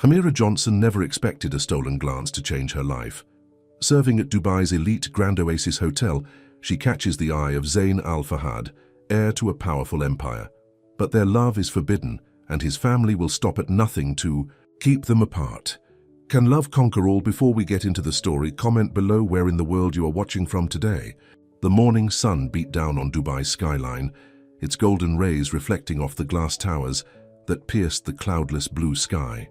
Amira Johnson never expected a stolen glance to change her life. Serving at Dubai's elite Grand Oasis Hotel, she catches the eye of Zain Al Fahad, heir to a powerful empire. But their love is forbidden, and his family will stop at nothing to keep them apart. Can love conquer all? Before we get into the story, comment below where in the world you are watching from today. The morning sun beat down on Dubai's skyline, its golden rays reflecting off the glass towers that pierced the cloudless blue sky.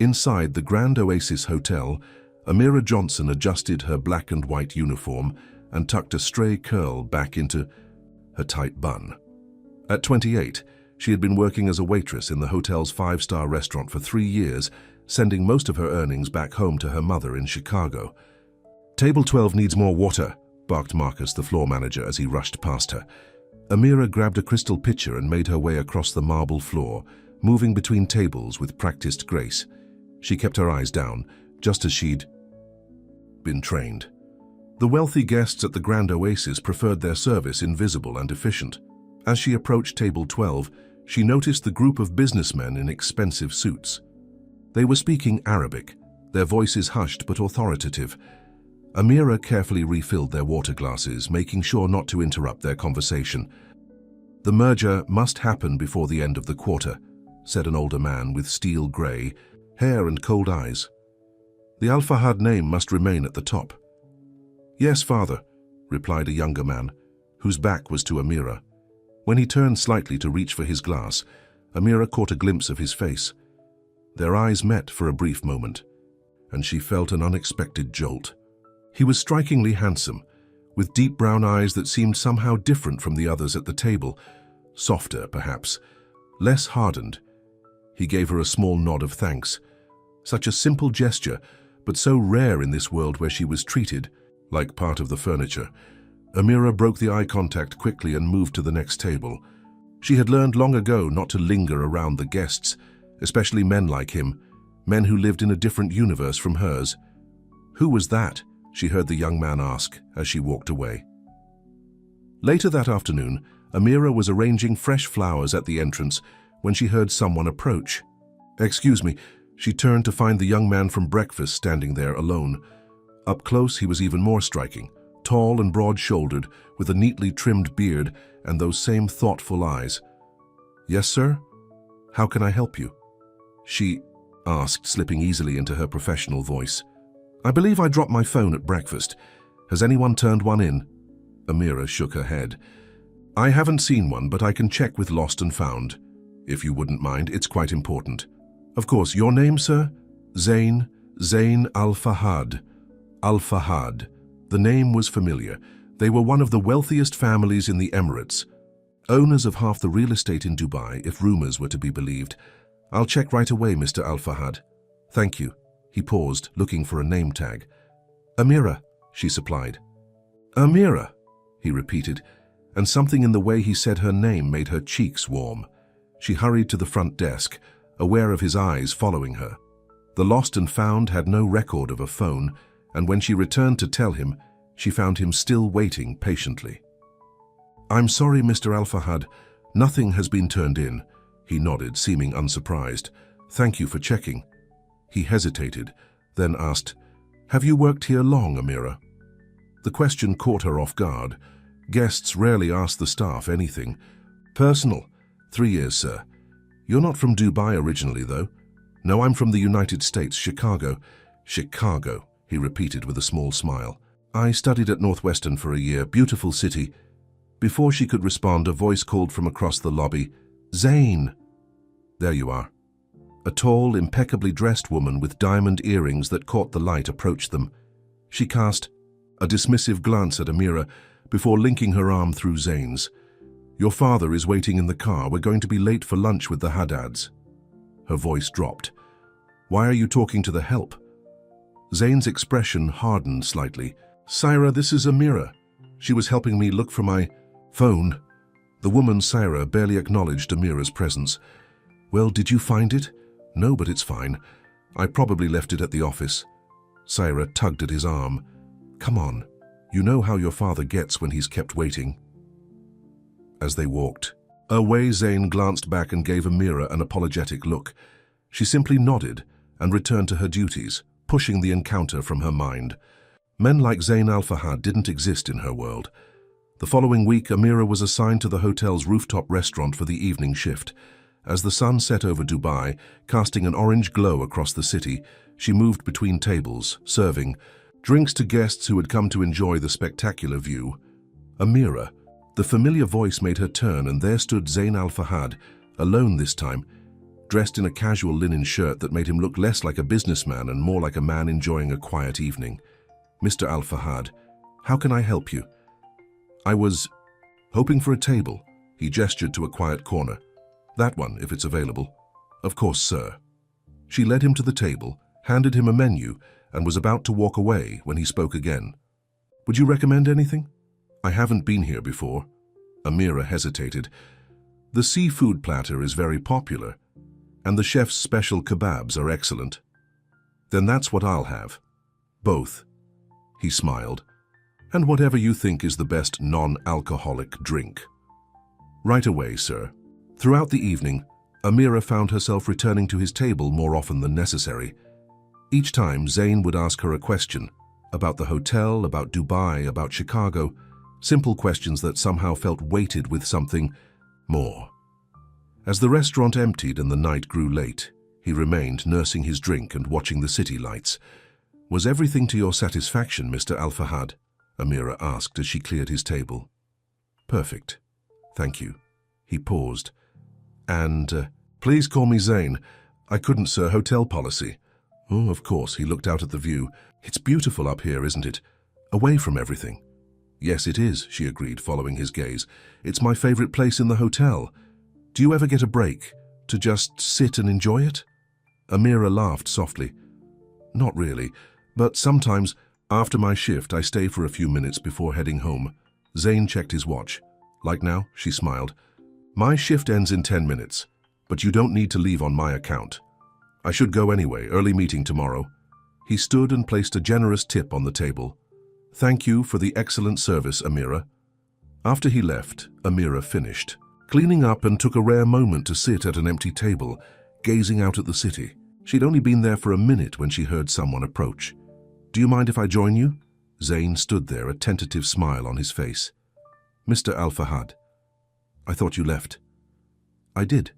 Inside the Grand Oasis Hotel, Amira Johnson adjusted her black and white uniform and tucked a stray curl back into her tight bun. At 28, she had been working as a waitress in the hotel's 5-star restaurant for 3 years, sending most of her earnings back home to her mother in Chicago. "Table 12 needs more water," barked Marcus, the floor manager, as he rushed past her. Amira grabbed a crystal pitcher and made her way across the marble floor, moving between tables with practiced grace. She kept her eyes down, just as she'd been trained. The wealthy guests at the Grand Oasis preferred their service invisible and efficient. As she approached table 12, she noticed the group of businessmen in expensive suits. They were speaking Arabic, their voices hushed but authoritative. Amira carefully refilled their water glasses, making sure not to interrupt their conversation. "The merger must happen before the end of the quarter," said an older man with steel grey hair and cold eyes. "The Al Fahad name must remain at the top." "Yes, father," replied a younger man, whose back was to Amira. When he turned slightly to reach for his glass, Amira caught a glimpse of his face. Their eyes met for a brief moment, and she felt an unexpected jolt. He was strikingly handsome, with deep brown eyes that seemed somehow different from the others at the table, softer, perhaps, less hardened. He gave her a small nod of thanks. Such a simple gesture, but so rare in this world where she was treated like part of the furniture. Amira broke the eye contact quickly and moved to the next table. She had learned long ago not to linger around the guests, especially men like him, men who lived in a different universe from hers. "Who was that?" she heard the young man ask as she walked away. Later that afternoon, Amira was arranging fresh flowers at the entrance when she heard someone approach. "Excuse me." She turned to find the young man from breakfast standing there alone. Up close, he was even more striking, tall and broad-shouldered, with a neatly trimmed beard and those same thoughtful eyes. "Yes, sir? How can I help you?" she asked, slipping easily into her professional voice. "I believe I dropped my phone at breakfast. Has anyone turned one in?" Amira shook her head. "I haven't seen one, but I can check with Lost and Found. If you wouldn't mind, it's quite important." "Of course. Your name, sir?" "Zain Al Fahad." Al Fahad. The name was familiar. They were one of the wealthiest families in the Emirates, owners of half the real estate in Dubai, if rumors were to be believed. "I'll check right away, Mr. Al Fahad." "Thank you." He paused, looking for a name tag. "Amira," she supplied. "Amira," he repeated, and something in the way he said her name made her cheeks warm. She hurried to the front desk, aware of his eyes following her. The Lost and Found had no record of a phone, and when she returned to tell him, she found him still waiting patiently. "I'm sorry, Mr. Al Fahad. Nothing has been turned in." He nodded, seeming unsurprised. "Thank you for checking." He hesitated, then asked, "Have you worked here long, Amira?" The question caught her off guard. Guests rarely ask the staff anything. "Personal. 3 years, sir." "You're not from Dubai originally, though?" "No, I'm from the United States, Chicago." "Chicago," he repeated with a small smile. "I studied at Northwestern for a year. Beautiful city." Before she could respond, a voice called from across the lobby, "Zain!" "There you are." A tall, impeccably dressed woman with diamond earrings that caught the light approached them. She cast a dismissive glance at Amira before linking her arm through Zain's. "Your father is waiting in the car. We're going to be late for lunch with the Haddads." Her voice dropped. "Why are you talking to the help?" Zain's expression hardened slightly. "Syra, this is Amira. She was helping me look for my phone." The woman, Syra, barely acknowledged Amira's presence. "Well, did you find it?" "No, but it's fine. I probably left it at the office." Syra tugged at his arm. "Come on. You know how your father gets when he's kept waiting." As they walked away, Zain glanced back and gave Amira an apologetic look. She simply nodded and returned to her duties, pushing the encounter from her mind. Men like Zain Al-Fahad didn't exist in her world. The following week, Amira was assigned to the hotel's rooftop restaurant for the evening shift. As the sun set over Dubai, casting an orange glow across the city, she moved between tables, serving drinks to guests who had come to enjoy the spectacular view. Amira, the familiar voice made her turn, and there stood Zain Al-Fahad, alone this time, dressed in a casual linen shirt that made him look less like a businessman and more like a man enjoying a quiet evening. "Mr. Al-Fahad, how can I help you?" "I was hoping for a table." He gestured to a quiet corner. "That one, if it's available." "Of course, sir." She led him to the table, handed him a menu, and was about to walk away when he spoke again. "Would you recommend anything?" "I haven't been here before." Amira hesitated. "The seafood platter is very popular, and the chef's special kebabs are excellent." "Then that's what I'll have." "Both." He smiled. "And whatever you think is the best non-alcoholic drink." "Right away, sir." Throughout the evening, Amira found herself returning to his table more often than necessary. Each time, Zain would ask her a question about the hotel, about Dubai, about Chicago, simple questions that somehow felt weighted with something more. As the restaurant emptied and the night grew late, he remained nursing his drink and watching the city lights. "Was everything to your satisfaction, Mr. Al-Fahad?" Amira asked as she cleared his table. "Perfect. Thank you." He paused. "And, please call me Zain. I couldn't, sir. Hotel policy." "Oh, of course." He looked out at the view. "It's beautiful up here, isn't it? Away from everything." "Yes, it is," she agreed, following his gaze. "It's my favorite place in the hotel. Do you ever get a break, to just sit and enjoy it?" Amira laughed softly. "Not really, but sometimes, after my shift, I stay for a few minutes before heading home." Zain checked his watch. "Like now?" She smiled. "My shift ends in 10 minutes, but you don't need to leave on my account. I should go anyway, early meeting tomorrow." He stood and placed a generous tip on the table. "Thank you for the excellent service, Amira." After he left, Amira finished cleaning up and took a rare moment to sit at an empty table, gazing out at the city. She'd only been there for a minute when she heard someone approach. "Do you mind if I join you?" Zain stood there, a tentative smile on his face. "Mr. Al-Fahad, I thought you left." "I did.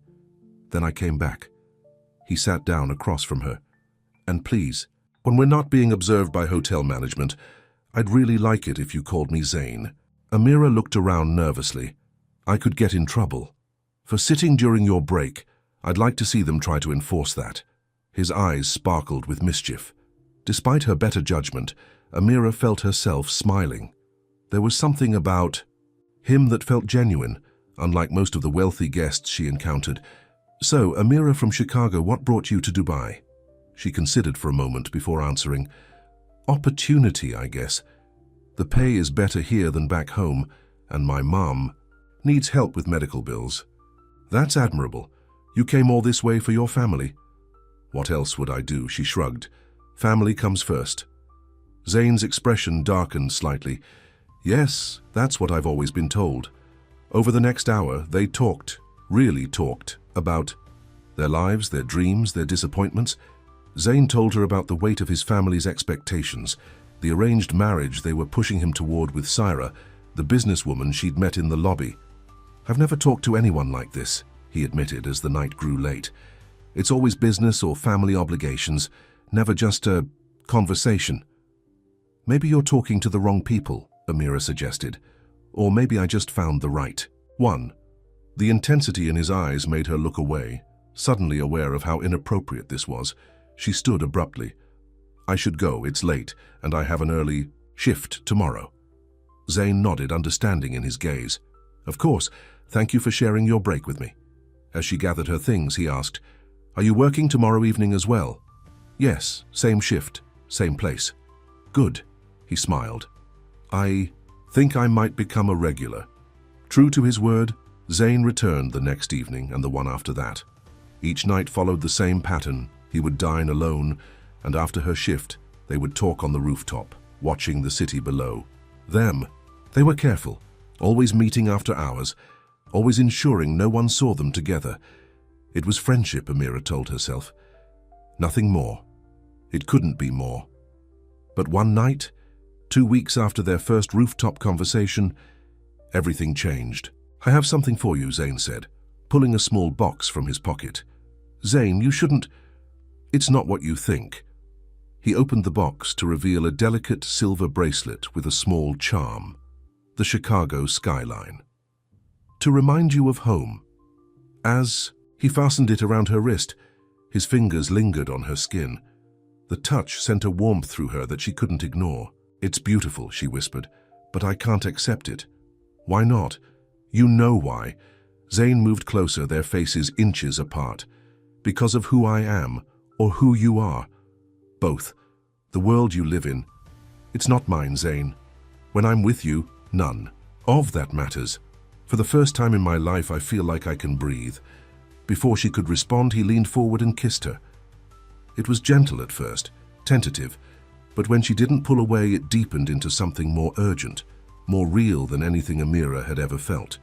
Then I came back." He sat down across from her. "And please, when we're not being observed by hotel management, I'd really like it if you called me Zain." Amira looked around nervously. "I could get in trouble. For sitting during your break, I'd like to see them try to enforce that." His eyes sparkled with mischief. Despite her better judgment, Amira felt herself smiling. There was something about him that felt genuine, unlike most of the wealthy guests she encountered. "So, Amira from Chicago, what brought you to Dubai?" She considered for a moment before answering. "Opportunity, I guess. The pay is better here than back home, and my mom needs help with medical bills." "That's admirable. You came all this way for your family." "What else would I do?" She shrugged. "Family comes first." Zain's expression darkened slightly. "Yes, that's what I've always been told." Over the next hour, they talked, really talked, about their lives, their dreams, their disappointments. Zain told her about the weight of his family's expectations, the arranged marriage they were pushing him toward with Syra, the businesswoman she'd met in the lobby. "I've never talked to anyone like this," he admitted as the night grew late. "It's always business or family obligations, never just a conversation." "Maybe you're talking to the wrong people," Amira suggested. "Or maybe I just found the right one." The intensity in his eyes made her look away, suddenly aware of how inappropriate this was. She stood abruptly. "I should go, it's late, and I have an early shift tomorrow." Zain nodded, understanding in his gaze. "Of course, thank you for sharing your break with me." As she gathered her things, he asked, "Are you working tomorrow evening as well?" "Yes, same shift, same place." "Good," he smiled. "I think I might become a regular." True to his word, Zain returned the next evening and the one after that. Each night followed the same pattern. He would dine alone, and after her shift, they would talk on the rooftop, watching the city below. They were careful, always meeting after hours, always ensuring no one saw them together. It was friendship, Amira told herself. Nothing more. It couldn't be more. But one night, 2 weeks after their first rooftop conversation, everything changed. "I have something for you," Zain said, pulling a small box from his pocket. "Zain, you shouldn't... It's not what you think." He opened the box to reveal a delicate silver bracelet with a small charm, the Chicago skyline. "To remind you of home." As he fastened it around her wrist, his fingers lingered on her skin. The touch sent a warmth through her that she couldn't ignore. "It's beautiful," she whispered, "but I can't accept it." "Why not?" "You know why." Zain moved closer, their faces inches apart. "Because of who I am, or who you are. Both. The world you live in. It's not mine, Zain. When I'm with you, none of that matters. For the first time in my life, I feel like I can breathe." Before she could respond, he leaned forward and kissed her. It was gentle at first, tentative, but when she didn't pull away, it deepened into something more urgent, more real than anything Amira had ever felt.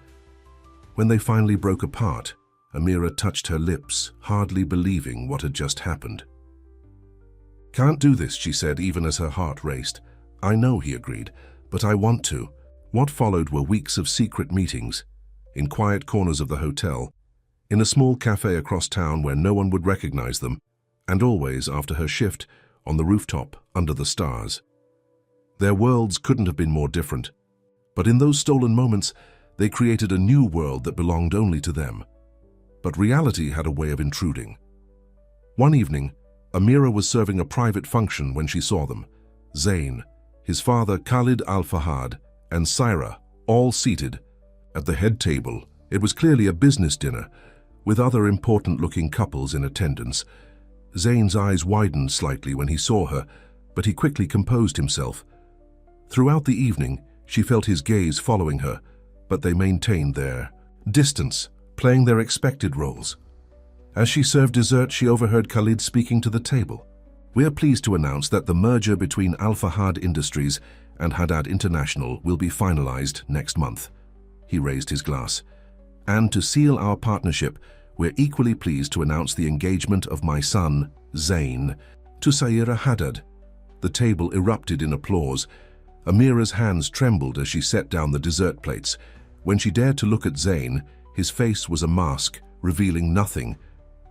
When they finally broke apart, Amira touched her lips, hardly believing what had just happened. "Can't do this," she said, even as her heart raced. "I know," he agreed, "but I want to." What followed were weeks of secret meetings, in quiet corners of the hotel, in a small cafe across town where no one would recognize them, and always, after her shift, on the rooftop under the stars. Their worlds couldn't have been more different, but in those stolen moments, they created a new world that belonged only to them. But reality had a way of intruding. One evening, Amira was serving a private function when she saw them. Zain, his father Khalid Al-Fahad, and Saira, all seated. At the head table, it was clearly a business dinner, with other important-looking couples in attendance. Zain's eyes widened slightly when he saw her, but he quickly composed himself. Throughout the evening, she felt his gaze following her, but they maintained their distance, playing their expected roles. As she served dessert, she overheard Khalid speaking to the table. "We are pleased to announce that the merger between Al-Fahad Industries and Haddad International will be finalized next month." He raised his glass. "And to seal our partnership, we're equally pleased to announce the engagement of my son, Zain, to Saira Haddad." The table erupted in applause. Amira's hands trembled as she set down the dessert plates. When she dared to look at Zain, his face was a mask, revealing nothing,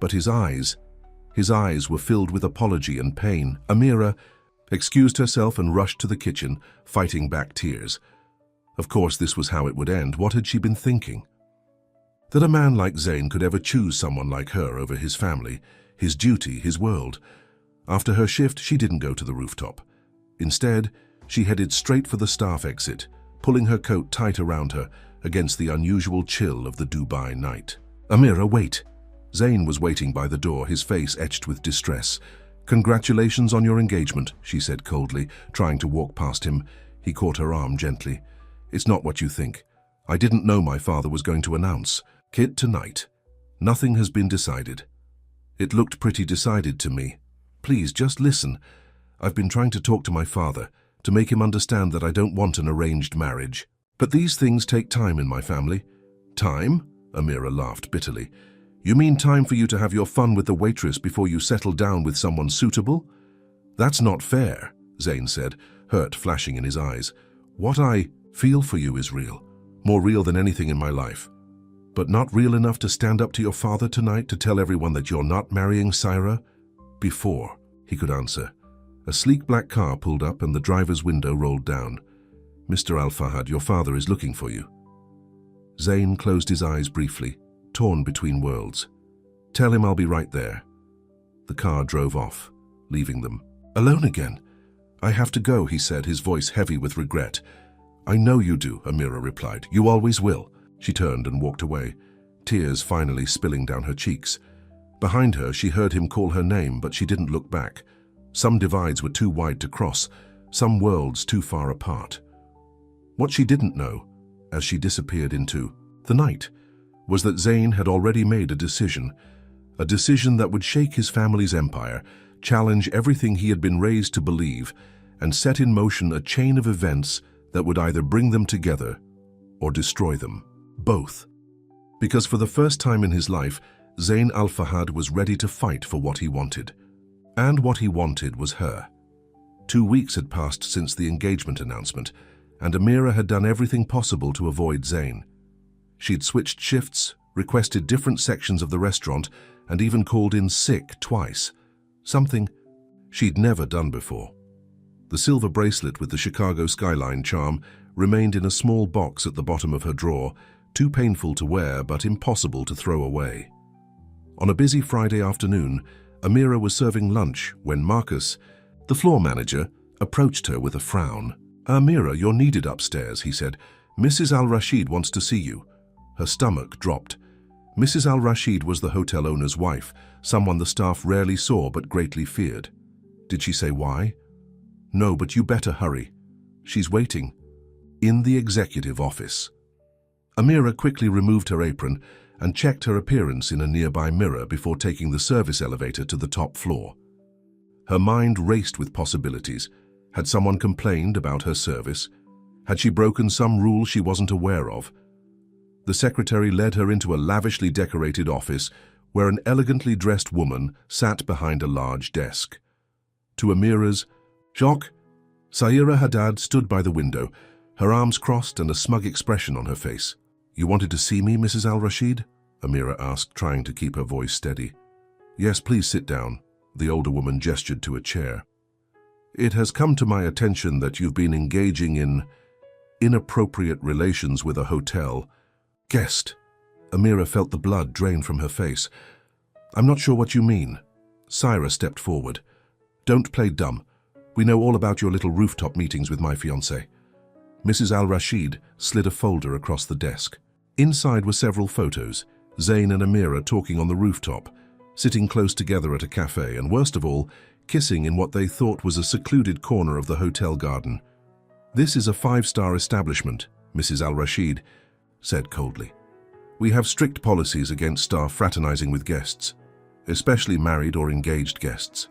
but his eyes were filled with apology and pain. Amira excused herself and rushed to the kitchen, fighting back tears. Of course, this was how it would end. What had she been thinking? That a man like Zain could ever choose someone like her over his family, his duty, his world. After her shift, she didn't go to the rooftop. Instead, she headed straight for the staff exit, pulling her coat tight around her against the unusual chill of the Dubai night. "Amira, wait." Zain was waiting by the door, his face etched with distress. "Congratulations on your engagement," she said coldly, trying to walk past him. He caught her arm gently. "It's not what you think. I didn't know my father was going to announce. Kid, tonight. Nothing has been decided." "It looked pretty decided to me. Please, just listen. I've been trying to talk to my father, to make him understand that I don't want an arranged marriage. But these things take time in my family." "Time?" Amira laughed bitterly. "You mean time for you to have your fun with the waitress before you settle down with someone suitable?" "That's not fair," Zain said, hurt flashing in his eyes. "What I feel for you is real, more real than anything in my life. But not real enough to stand up to your father tonight to tell everyone that you're not marrying Saira?" "Before," he could answer. A sleek black car pulled up and the driver's window rolled down. "Mr. Al-Fahad, your father is looking for you." Zain closed his eyes briefly, torn between worlds. "Tell him I'll be right there." The car drove off, leaving them alone again. "I have to go," he said, his voice heavy with regret. "I know you do," Amira replied. "You always will." She turned and walked away, tears finally spilling down her cheeks. Behind her, she heard him call her name, but she didn't look back. Some divides were too wide to cross, some worlds too far apart. What she didn't know, as she disappeared into the night, was that Zain had already made a decision that would shake his family's empire, challenge everything he had been raised to believe, and set in motion a chain of events that would either bring them together or destroy them. Both. Because for the first time in his life, Zain Al-Fahad was ready to fight for what he wanted. And what he wanted was her. 2 weeks had passed since the engagement announcement, and Amira had done everything possible to avoid Zain. She'd switched shifts, requested different sections of the restaurant, and even called in sick twice. Something she'd never done before. The silver bracelet with the Chicago skyline charm remained in a small box at the bottom of her drawer, too painful to wear but impossible to throw away. On a busy Friday afternoon, Amira was serving lunch when Marcus, the floor manager, approached her with a frown. "Amira, you're needed upstairs," he said. "Mrs. Al-Rashid wants to see you." Her stomach dropped. Mrs. Al-Rashid was the hotel owner's wife, someone the staff rarely saw but greatly feared. Did she say why? "No, but you better hurry. She's waiting." In the executive office. Amira quickly removed her apron and checked her appearance in a nearby mirror before taking the service elevator to the top floor. Her mind raced with possibilities. Had someone complained about her service? Had she broken some rule she wasn't aware of? The secretary led her into a lavishly decorated office where an elegantly dressed woman sat behind a large desk. To Amira's shock, Saira Haddad stood by the window, her arms crossed and a smug expression on her face. "You wanted to see me, Mrs. Al-Rashid?" Amira asked, trying to keep her voice steady. "Yes, please sit down." The older woman gestured to a chair. "It has come to my attention that you've been engaging in inappropriate relations with a hotel guest." Amira felt the blood drain from her face. "I'm not sure what you mean." Saira stepped forward. "Don't play dumb. We know all about your little rooftop meetings with my fiancé." Mrs. Al-Rashid slid a folder across the desk. Inside were several photos, Zain and Amira talking on the rooftop, sitting close together at a cafe, and worst of all, kissing in what they thought was a secluded corner of the hotel garden. "This is a 5-star establishment," Mrs. Al-Rashid said coldly. "We have strict policies against staff fraternizing with guests, especially married or engaged guests."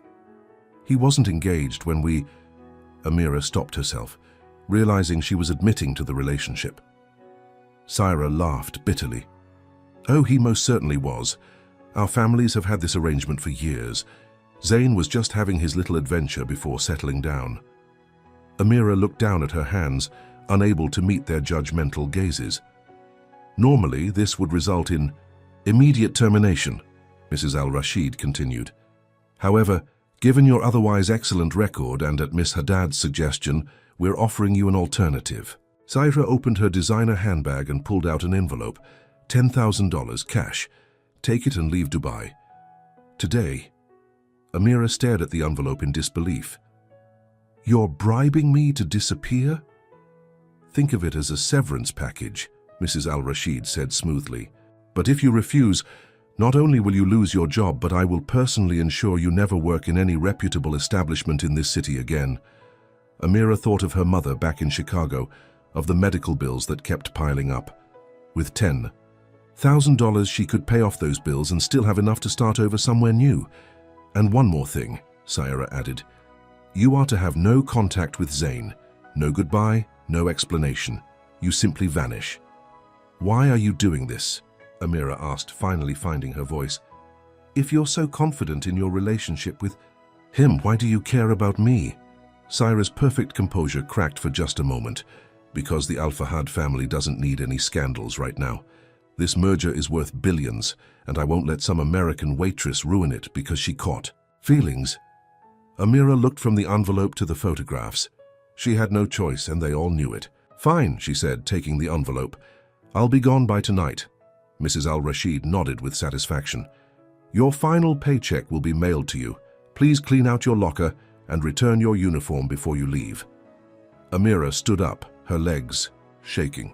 "He wasn't engaged when we—" Amira stopped herself, realizing she was admitting to the relationship. Saira laughed bitterly. "Oh, he most certainly was. Our families have had this arrangement for years. Zain was just having his little adventure before settling down." Amira looked down at her hands, unable to meet their judgmental gazes. "Normally, this would result in immediate termination," Mrs. Al-Rashid continued. "However, given your otherwise excellent record and at Miss Haddad's suggestion, we're offering you an alternative." Saira opened her designer handbag and pulled out an envelope. $10,000 cash. "Take it and leave Dubai today." Amira stared at the envelope in disbelief. "You're bribing me to disappear?" "Think of it as a severance package," Mrs. Al-Rashid said smoothly. "But if you refuse, not only will you lose your job, but I will personally ensure you never work in any reputable establishment in this city again." Amira thought of her mother back in Chicago, of the medical bills that kept piling up. With $10,000 she could pay off those bills and still have enough to start over somewhere new. "And one more thing," Saira added. "You are to have no contact with Zain. No goodbye, no explanation. You simply vanish." "Why are you doing this?" Amira asked, finally finding her voice. "If you're so confident in your relationship with him, why do you care about me?" Saira's perfect composure cracked for just a moment. "Because the Al-Fahad family doesn't need any scandals right now. This merger is worth billions, and I won't let some American waitress ruin it because she caught feelings." Amira looked from the envelope to the photographs. She had no choice, and they all knew it. "Fine," she said, taking the envelope. "I'll be gone by tonight." Mrs. Al-Rashid nodded with satisfaction. "Your final paycheck will be mailed to you. Please clean out your locker and return your uniform before you leave." Amira stood up, her legs shaking.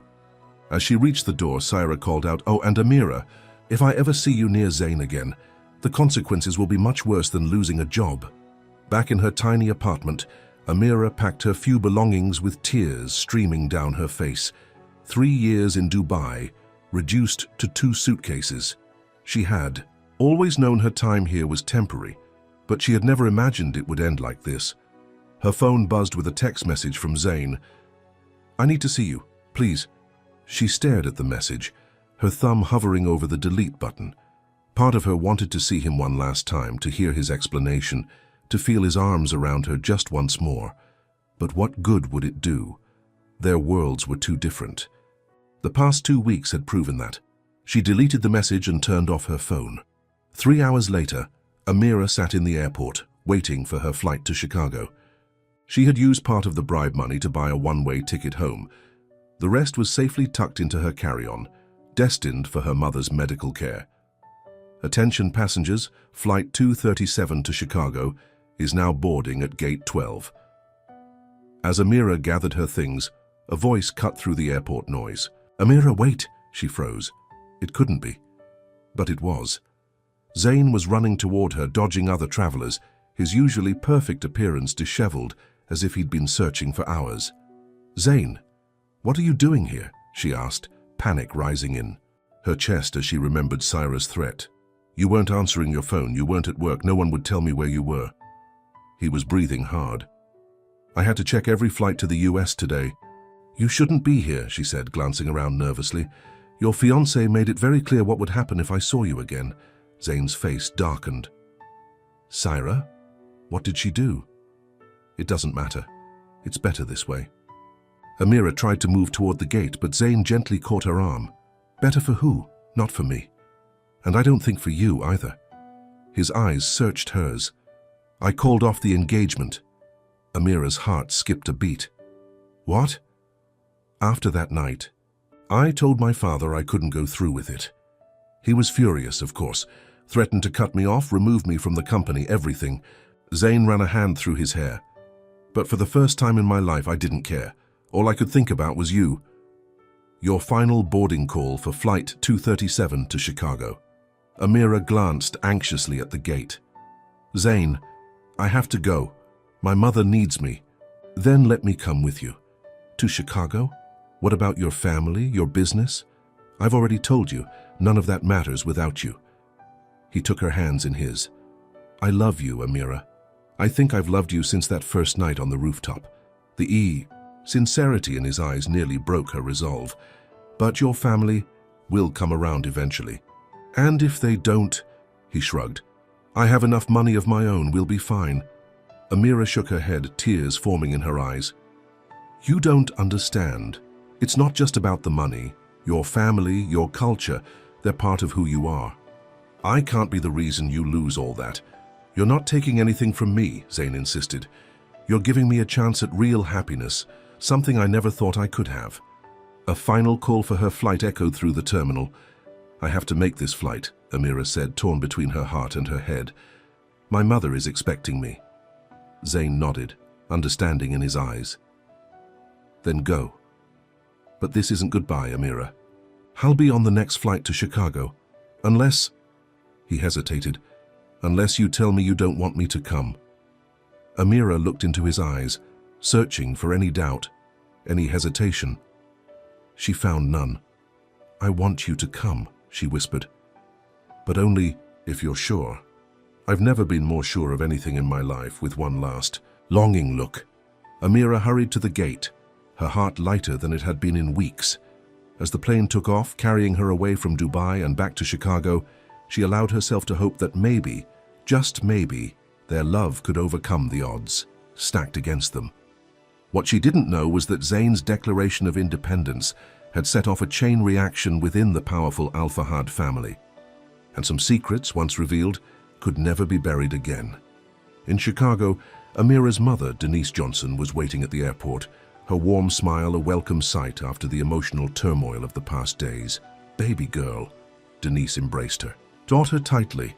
As she reached the door, Saira called out, "Oh, and Amira, if I ever see you near Zain again, the consequences will be much worse than losing a job." Back in her tiny apartment, Amira packed her few belongings with tears streaming down her face. 3 years in Dubai, reduced to 2 suitcases. She had always known her time here was temporary, but she had never imagined it would end like this. Her phone buzzed with a text message from Zain. "I need to see you, please." She stared at the message, her thumb hovering over the delete button. Part of her wanted to see him one last time, to hear his explanation, to feel his arms around her just once more. But what good would it do? Their worlds were too different. The past 2 weeks had proven that. She deleted the message and turned off her phone. 3 hours later, Amira sat in the airport, waiting for her flight to Chicago. She had used part of the bribe money to buy a one-way ticket home. The rest was safely tucked into her carry-on, destined for her mother's medical care. Attention passengers, Flight 237 to Chicago is now boarding at Gate 12. As Amira gathered her things, a voice cut through the airport noise. "Amira, wait!" She froze. It couldn't be. But it was. Zayn was running toward her, dodging other travelers, his usually perfect appearance disheveled, as if he'd been searching for hours. "Zayn, what are you doing here?" she asked, panic rising in her chest as she remembered Syra's threat. "You weren't answering your phone, you weren't at work, no one would tell me where you were." He was breathing hard. "I had to check every flight to the US today." "You shouldn't be here," she said, glancing around nervously. "Your fiancé made it very clear what would happen if I saw you again." Zayn's face darkened. "Syra? What did she do?" "It doesn't matter. It's better this way." Amira tried to move toward the gate, but Zayn gently caught her arm. "Better for who? Not for me. And I don't think for you either." His eyes searched hers. "I called off the engagement." Amira's heart skipped a beat. "What?" "After that night, I told my father I couldn't go through with it. He was furious, of course, threatened to cut me off, remove me from the company, everything." Zayn ran a hand through his hair. "But for the first time in my life, I didn't care. All I could think about was you. Your final boarding call for Flight 237 to Chicago." Amira glanced anxiously at the gate. "Zayn, I have to go. My mother needs me. Then let me come with you." "To Chicago? What about your family, your business?" "I've already told you, none of that matters without you." He took her hands in his. "I love you, Amira. I think I've loved you since that first night on the rooftop." The sincerity in his eyes nearly broke her resolve. "But your family will come around eventually. And if they don't," he shrugged, "I have enough money of my own, we'll be fine." Amira shook her head, tears forming in her eyes. "You don't understand. It's not just about the money. Your family, your culture, they're part of who you are. I can't be the reason you lose all that." "You're not taking anything from me," Zayn insisted. "You're giving me a chance at real happiness, something I never thought I could have." A final call for her flight echoed through the terminal. "I have to make this flight," Amira said, torn between her heart and her head. "My mother is expecting me." Zayn nodded, understanding in his eyes. "Then go." "But this isn't goodbye, Amira. I'll be on the next flight to Chicago. Unless—" he hesitated, "unless you tell me you don't want me to come." Amira looked into his eyes, searching for any doubt, any hesitation. She found none. "I want you to come," she whispered. "But only if you're sure." "I've never been more sure of anything in my life." With one last, longing look, Amira hurried to the gate, her heart lighter than it had been in weeks. As the plane took off, carrying her away from Dubai and back to Chicago, she allowed herself to hope that maybe, just maybe, their love could overcome the odds stacked against them. What she didn't know was that Zayn's declaration of independence had set off a chain reaction within the powerful Al Fahad family, and some secrets, once revealed, could never be buried again. In Chicago, Amira's mother, Denise Johnson, was waiting at the airport, her warm smile a welcome sight after the emotional turmoil of the past days. "Baby girl," Denise embraced her, taught her tightly.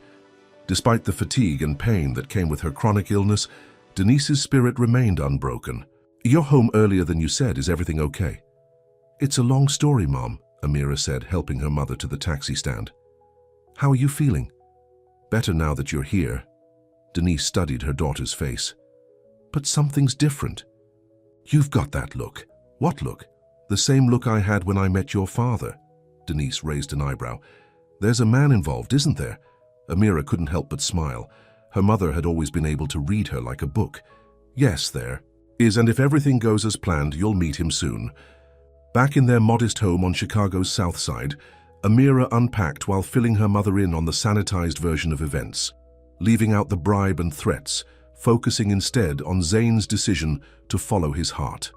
Despite the fatigue and pain that came with her chronic illness, Denise's spirit remained unbroken. "You're home earlier than you said. Is everything okay?" "It's a long story, Mom," Amira said, helping her mother to the taxi stand. "How are you feeling?" "Better now that you're here." Denise studied her daughter's face. "But something's different." "You've got that look." "What look?" "The same look I had when I met your father." Denise raised an eyebrow. "There's a man involved, isn't there?" Amira couldn't help but smile. Her mother had always been able to read her like a book. "Yes, there is, and if everything goes as planned, you'll meet him soon." Back in their modest home on Chicago's South Side, Amira unpacked while filling her mother in on the sanitized version of events, leaving out the bribe and threats, focusing instead on Zayn's decision to follow his heart.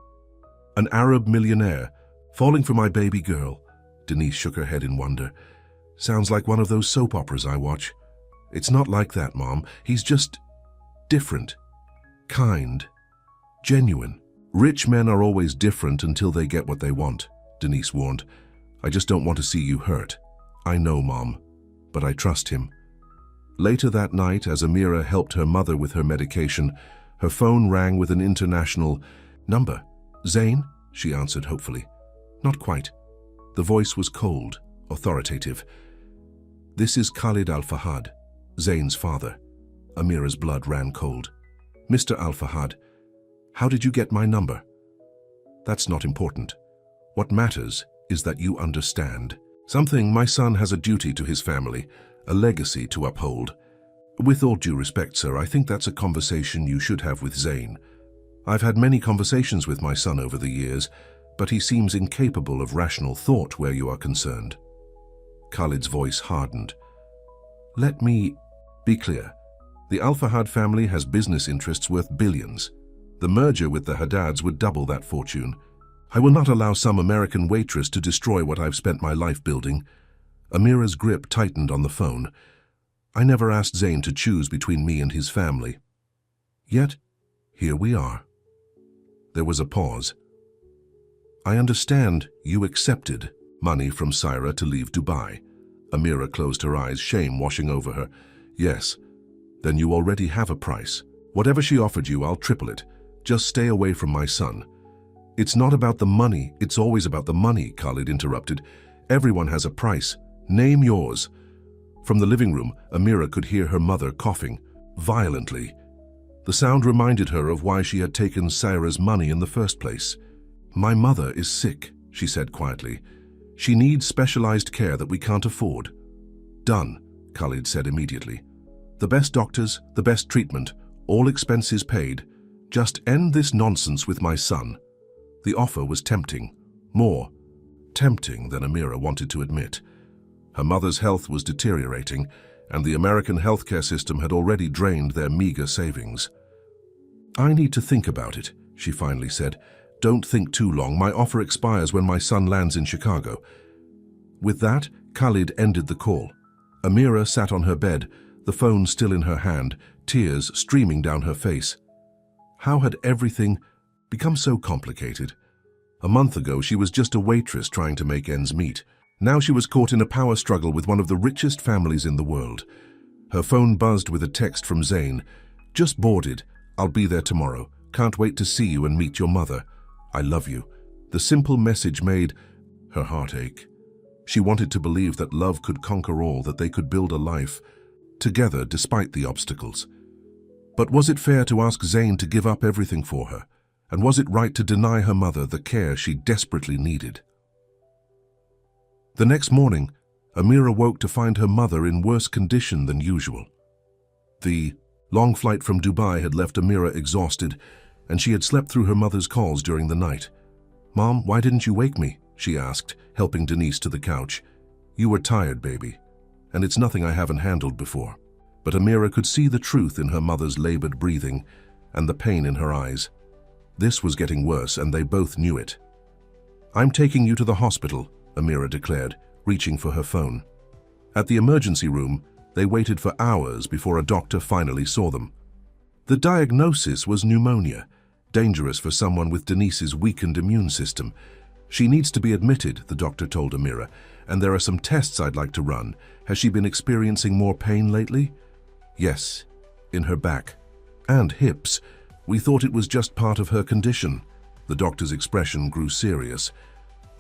An Arab millionaire, falling for my baby girl. Denise shook her head in wonder. Sounds like one of those soap operas I watch. It's not like that, Mom. He's just different, kind, genuine. Rich men are always different until they get what they want, Denise warned. I just don't want to see you hurt. I know, Mom, but I trust him. Later that night, as Amira helped her mother with her medication, her phone rang with an international number. Zayn? She answered hopefully. Not quite. The voice was cold, authoritative. This is Khalid Al-Fahad, Zayn's father. Amira's blood ran cold. Mr. Al-Fahad, how did you get my number? That's not important. What matters is that you understand. Something my son has a duty to his family, a legacy to uphold. With all due respect, sir, I think that's a conversation you should have with Zayn. I've had many conversations with my son over the years, but he seems incapable of rational thought where you are concerned. Khalid's voice hardened. Let me be clear. The Al-Fahad family has business interests worth billions. The merger with the Haddads would double that fortune. I will not allow some American waitress to destroy what I've spent my life building. Amira's grip tightened on the phone. I never asked Zayn to choose between me and his family. Yet, here we are. There was a pause. I understand you accepted money from Syra to leave Dubai. Amira closed her eyes, shame washing over her. Yes, then you already have a price. Whatever she offered you, I'll triple it. Just stay away from my son. It's not about the money, it's always about the money, Khalid interrupted. Everyone has a price. Name yours. From the living room, Amira could hear her mother coughing, violently. The sound reminded her of why she had taken Syra's money in the first place. My mother is sick, she said quietly. She needs specialized care that we can't afford. Done, Khalid said immediately. The best doctors, the best treatment, all expenses paid. Just end this nonsense with my son. The offer was tempting, more tempting than Amira wanted to admit. Her mother's health was deteriorating, and the American healthcare system had already drained their meager savings. I need to think about it, she finally said. Don't think too long. My offer expires when my son lands in Chicago. With that, Khalid ended the call. Amira sat on her bed, the phone still in her hand, tears streaming down her face. How had everything become so complicated? A month ago, she was just a waitress trying to make ends meet. Now she was caught in a power struggle with one of the richest families in the world. Her phone buzzed with a text from Zayn. Just boarded. I'll be there tomorrow. Can't wait to see you and meet your mother. I love you. The simple message made her heart ache. She wanted to believe that love could conquer all, that they could build a life together despite the obstacles. But was it fair to ask Zayn to give up everything for her? And was it right to deny her mother the care she desperately needed? The next morning, Amira woke to find her mother in worse condition than usual. The long flight from Dubai had left Amira exhausted, and she had slept through her mother's calls during the night. Mom, why didn't you wake me? She asked, helping Denise to the couch. You were tired, baby, and it's nothing I haven't handled before. But Amira could see the truth in her mother's labored breathing and the pain in her eyes. This was getting worse, and they both knew it. I'm taking you to the hospital, Amira declared, reaching for her phone. At the emergency room, they waited for hours before a doctor finally saw them. The diagnosis was pneumonia, dangerous for someone with Denise's weakened immune system. She needs to be admitted, the doctor told Amira, and there are some tests I'd like to run. Has she been experiencing more pain lately? Yes, in her back and hips. We thought it was just part of her condition. The doctor's expression grew serious.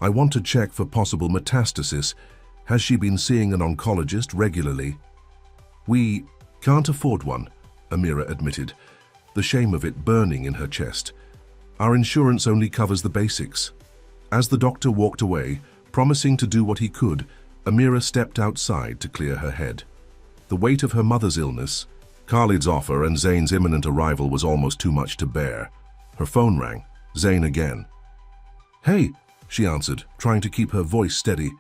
I want to check for possible metastasis. Has she been seeing an oncologist regularly? We can't afford one, Amira admitted, the shame of it burning in her chest. Our insurance only covers the basics. As the doctor walked away, promising to do what he could, Amira stepped outside to clear her head. The weight of her mother's illness, Khalid's offer, and Zayn's imminent arrival was almost too much to bear. Her phone rang. Zayn again. Hey, she answered, trying to keep her voice steady.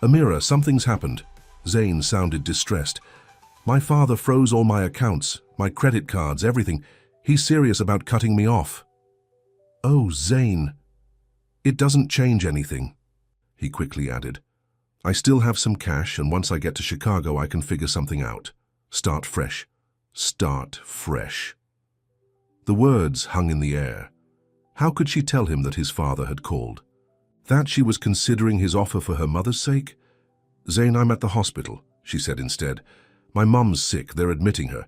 Amira, something's happened. Zain sounded distressed. My father froze all my accounts, my credit cards, everything. He's serious about cutting me off. Oh, Zain. It doesn't change anything, he quickly added. I still have some cash, and once I get to Chicago, I can figure something out. Start fresh. Start fresh. The words hung in the air. How could she tell him that his father had called? That she was considering his offer for her mother's sake? Zain, I'm at the hospital, she said instead. My mum's sick, they're admitting her.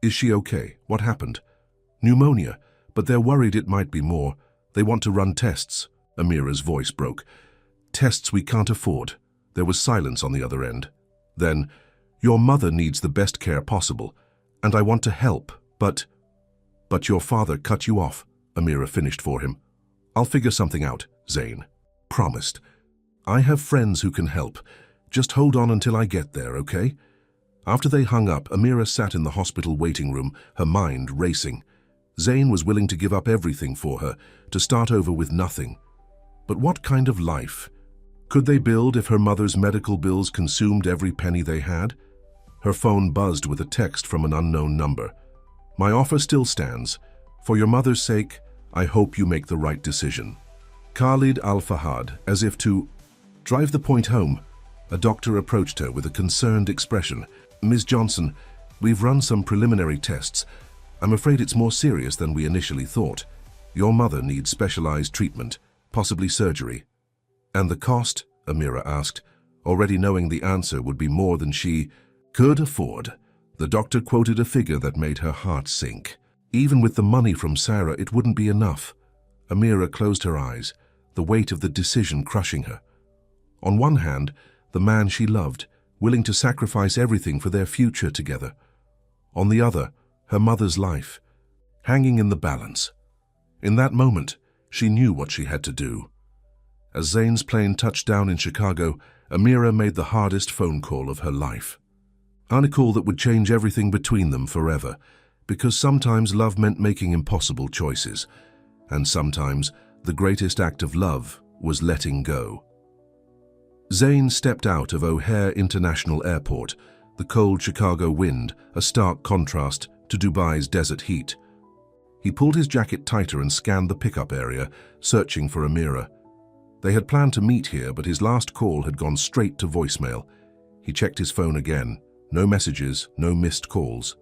Is she okay? What happened? Pneumonia, but they're worried it might be more. They want to run tests. Amira's voice broke. Tests we can't afford. There was silence on the other end. Then, your mother needs the best care possible, and I want to help, but your father cut you off, Amira finished for him. I'll figure something out, Zain promised. I have friends who can help. Just hold on until I get there, okay? After they hung up, Amira sat in the hospital waiting room, her mind racing. Zain was willing to give up everything for her, to start over with nothing. But what kind of life could they build if her mother's medical bills consumed every penny they had? Her phone buzzed with a text from an unknown number. My offer still stands. For your mother's sake, I hope you make the right decision. Khalid Al-Fahad, as if to drive the point home, a doctor approached her with a concerned expression. Ms. Johnson, we've run some preliminary tests. I'm afraid it's more serious than we initially thought. Your mother needs specialized treatment, possibly surgery. And the cost? Amira asked, already knowing the answer would be more than she could afford. The doctor quoted a figure that made her heart sink. Even with the money from Sarah, it wouldn't be enough. Amira closed her eyes, the weight of the decision crushing her. On one hand, the man she loved, willing to sacrifice everything for their future together. On the other, her mother's life, hanging in the balance. In that moment, she knew what she had to do. As Zain's plane touched down in Chicago, Amira made the hardest phone call of her life. A call that would change everything between them forever, because sometimes love meant making impossible choices, and sometimes the greatest act of love was letting go. Zain stepped out of O'Hare International Airport, the cold Chicago wind, a stark contrast to Dubai's desert heat. He pulled his jacket tighter and scanned the pickup area, searching for Amira. They had planned to meet here, but his last call had gone straight to voicemail. He checked his phone again. No messages, no missed calls.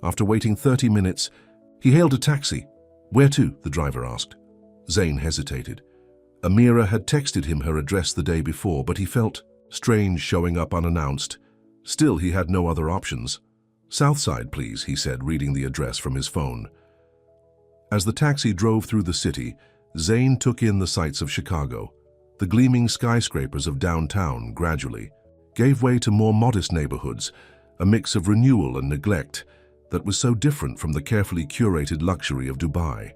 After waiting 30 minutes, he hailed a taxi. Where to? The driver asked. Zain hesitated. Amira had texted him her address the day before, but he felt strange showing up unannounced. Still, he had no other options. Southside, please, he said, reading the address from his phone. As the taxi drove through the city, Zain took in the sights of Chicago. The gleaming skyscrapers of downtown gradually gave way to more modest neighborhoods, a mix of renewal and neglect that was so different from the carefully curated luxury of Dubai.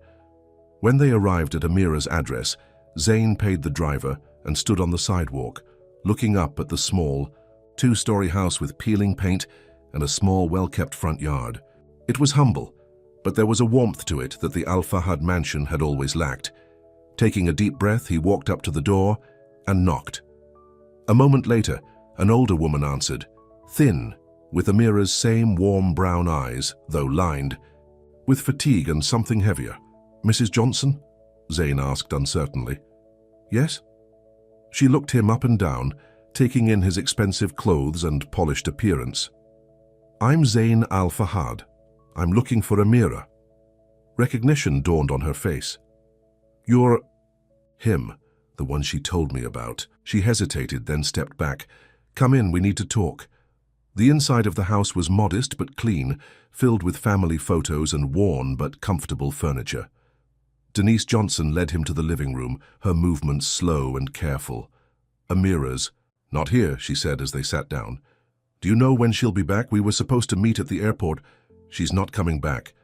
When they arrived at Amira's address, Zain paid the driver and stood on the sidewalk, looking up at the small, two-story house with peeling paint and a small, well-kept front yard. It was humble, but there was a warmth to it that the Al-Fahad mansion had always lacked. Taking a deep breath, he walked up to the door and knocked. A moment later, an older woman answered, thin, with Amira's same warm brown eyes, though lined, with fatigue and something heavier. Mrs. Johnson? Zain asked uncertainly. Yes? She looked him up and down, taking in his expensive clothes and polished appearance. I'm Zain Al-Fahad. I'm looking for Amira. Recognition dawned on her face. You're him, the one she told me about. She hesitated, then stepped back. Come in, we need to talk. The inside of the house was modest but clean, filled with family photos and worn but comfortable furniture. Denise Johnson led him to the living room, her movements slow and careful. Amira's. Not here, she said as they sat down. Do you know when she'll be back? We were supposed to meet at the airport. She's not coming back.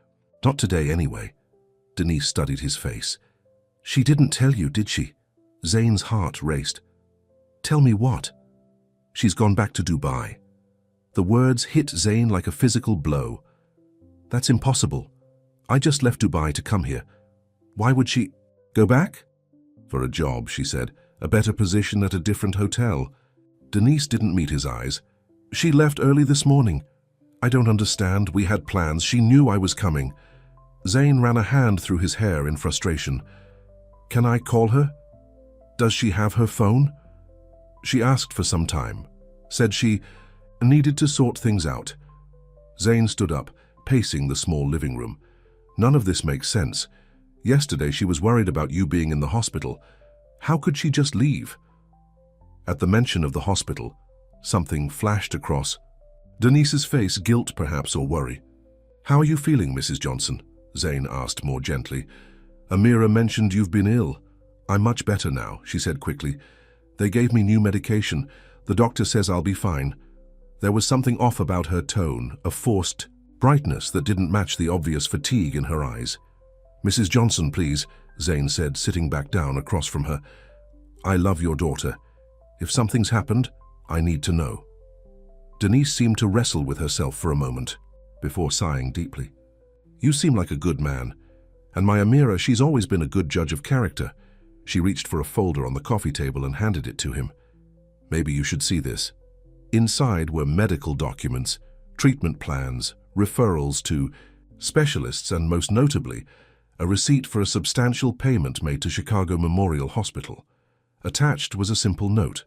Not today, anyway. Denise studied his face. She didn't tell you, did she? Zain's heart raced. Tell me what? She's gone back to Dubai. The words hit Zain like a physical blow. That's impossible. I just left Dubai to come here. Why would she go back? For a job, she said. A better position at a different hotel. Denise didn't meet his eyes. She left early this morning. I don't understand. We had plans. She knew I was coming. Zayn ran a hand through his hair in frustration. Can I call her? Does she have her phone? She asked for some time. Said she needed to sort things out. Zayn stood up, pacing the small living room. None of this makes sense. Yesterday she was worried about you being in the hospital. How could she just leave? At the mention of the hospital, something flashed across Denise's face, guilt perhaps, or worry. How are you feeling, Mrs. Johnson? Zayn asked more gently. Amira mentioned you've been ill. I'm much better now, she said quickly. They gave me new medication. The doctor says I'll be fine. There was something off about her tone, a forced brightness that didn't match the obvious fatigue in her eyes. Mrs. Johnson, please, Zayn said, sitting back down across from her. I love your daughter. If something's happened, I need to know. Denise seemed to wrestle with herself for a moment, before sighing deeply. You seem like a good man. And my Amira, she's always been a good judge of character. She reached for a folder on the coffee table and handed it to him. Maybe you should see this. Inside were medical documents, treatment plans, referrals to specialists, and most notably, a receipt for a substantial payment made to Chicago Memorial Hospital. Attached was a simple note.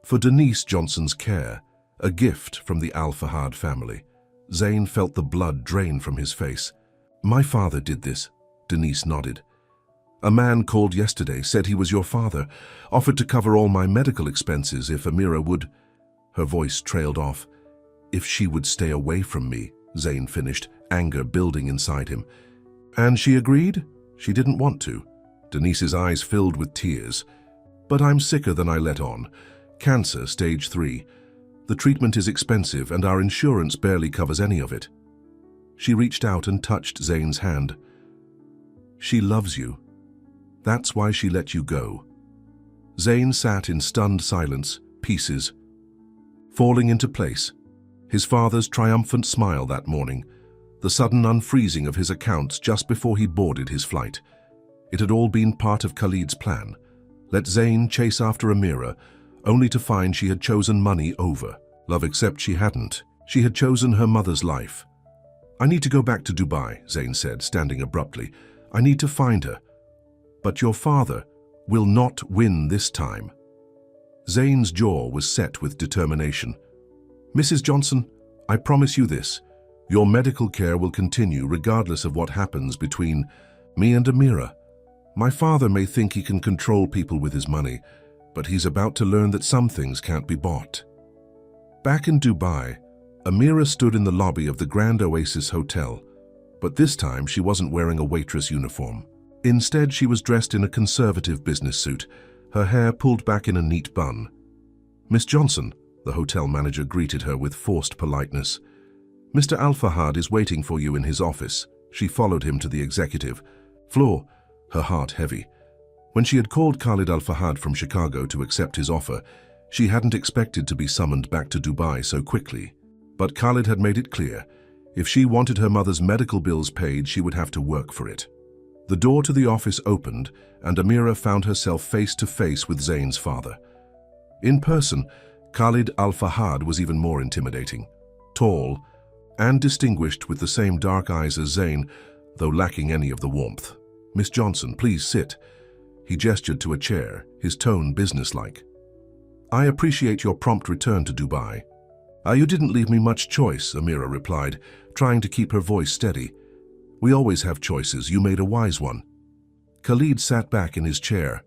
For Denise Johnson's care, a gift from the Al-Fahad family. Zayn felt the blood drain from his face. My father did this, Denise nodded. A man called yesterday, said he was your father, offered to cover all my medical expenses if Amira would. Her voice trailed off. If she would stay away from me, Zayn finished, anger building inside him. And she agreed? She didn't want to. Denise's eyes filled with tears. But I'm sicker than I let on. Cancer, stage 3. The treatment is expensive and our insurance barely covers any of it. She reached out and touched Zayn's hand. She loves you. That's why she let you go. Zayn sat in stunned silence, pieces falling into place. His father's triumphant smile that morning, the sudden unfreezing of his accounts just before he boarded his flight. It had all been part of Khalid's plan. Let Zayn chase after Amira, only to find she had chosen money over love, except she hadn't. She had chosen her mother's life. I need to go back to Dubai, Zayn said, standing abruptly. I need to find her. But your father will not win this time. Zayn's jaw was set with determination. Mrs. Johnson, I promise you this. Your medical care will continue regardless of what happens between me and Amira. My father may think he can control people with his money, but he's about to learn that some things can't be bought. Back in Dubai, Amira stood in the lobby of the Grand Oasis Hotel, but this time she wasn't wearing a waitress uniform. Instead, she was dressed in a conservative business suit, her hair pulled back in a neat bun. Miss Johnson, the hotel manager greeted her with forced politeness. Mr. Al-Fahad is waiting for you in his office. She followed him to the executive floor, her heart heavy. When she had called Khalid Al-Fahad from Chicago to accept his offer, she hadn't expected to be summoned back to Dubai so quickly. But Khalid had made it clear, if she wanted her mother's medical bills paid, she would have to work for it. The door to the office opened, and Amira found herself face to face with Zayn's father. In person, Khalid Al-Fahad was even more intimidating. Tall and distinguished with the same dark eyes as Zayn, though lacking any of the warmth. Miss Johnson, please sit. He gestured to a chair, his tone businesslike. I appreciate your prompt return to Dubai. You didn't leave me much choice, Amira replied, trying to keep her voice steady. We always have choices. You made a wise one. Khalid sat back in his chair.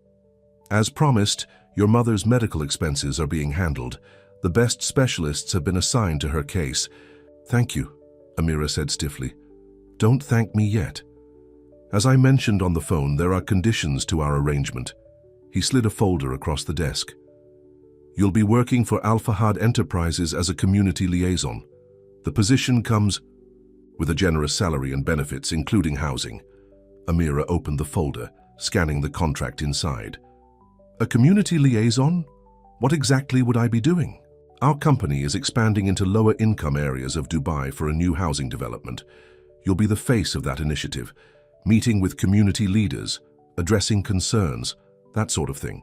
As promised, your mother's medical expenses are being handled. The best specialists have been assigned to her case. Thank you, Amira said stiffly. Don't thank me yet. As I mentioned on the phone, there are conditions to our arrangement. He slid a folder across the desk. You'll be working for Al-Fahad Enterprises as a community liaison. The position comes with a generous salary and benefits, including housing. Amira opened the folder, scanning the contract inside. A community liaison? What exactly would I be doing? Our company is expanding into lower-income areas of Dubai for a new housing development. You'll be the face of that initiative, meeting with community leaders, addressing concerns, that sort of thing.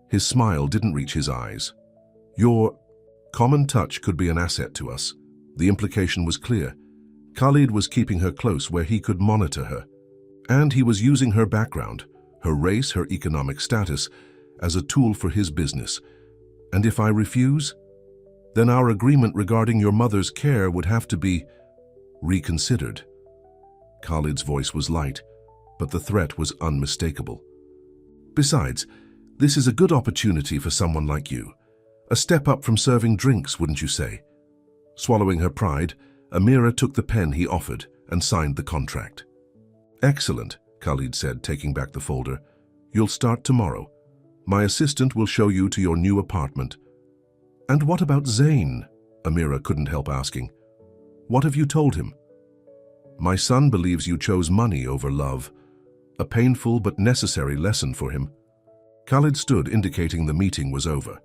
His smile didn't reach his eyes. Your common touch could be an asset to us. The implication was clear. Khalid was keeping her close where he could monitor her. And he was using her background, her race, her economic status, as a tool for his business. And if I refuse, then our agreement regarding your mother's care would have to be reconsidered. Khalid's voice was light, but the threat was unmistakable. Besides, this is a good opportunity for someone like you. A step up from serving drinks, wouldn't you say? Swallowing her pride, Amira took the pen he offered and signed the contract. Excellent, Khalid said, taking back the folder. You'll start tomorrow. My assistant will show you to your new apartment. And what about Zain? Amira couldn't help asking. What have you told him? My son believes you chose money over love. A painful but necessary lesson for him. Khalid stood, indicating the meeting was over.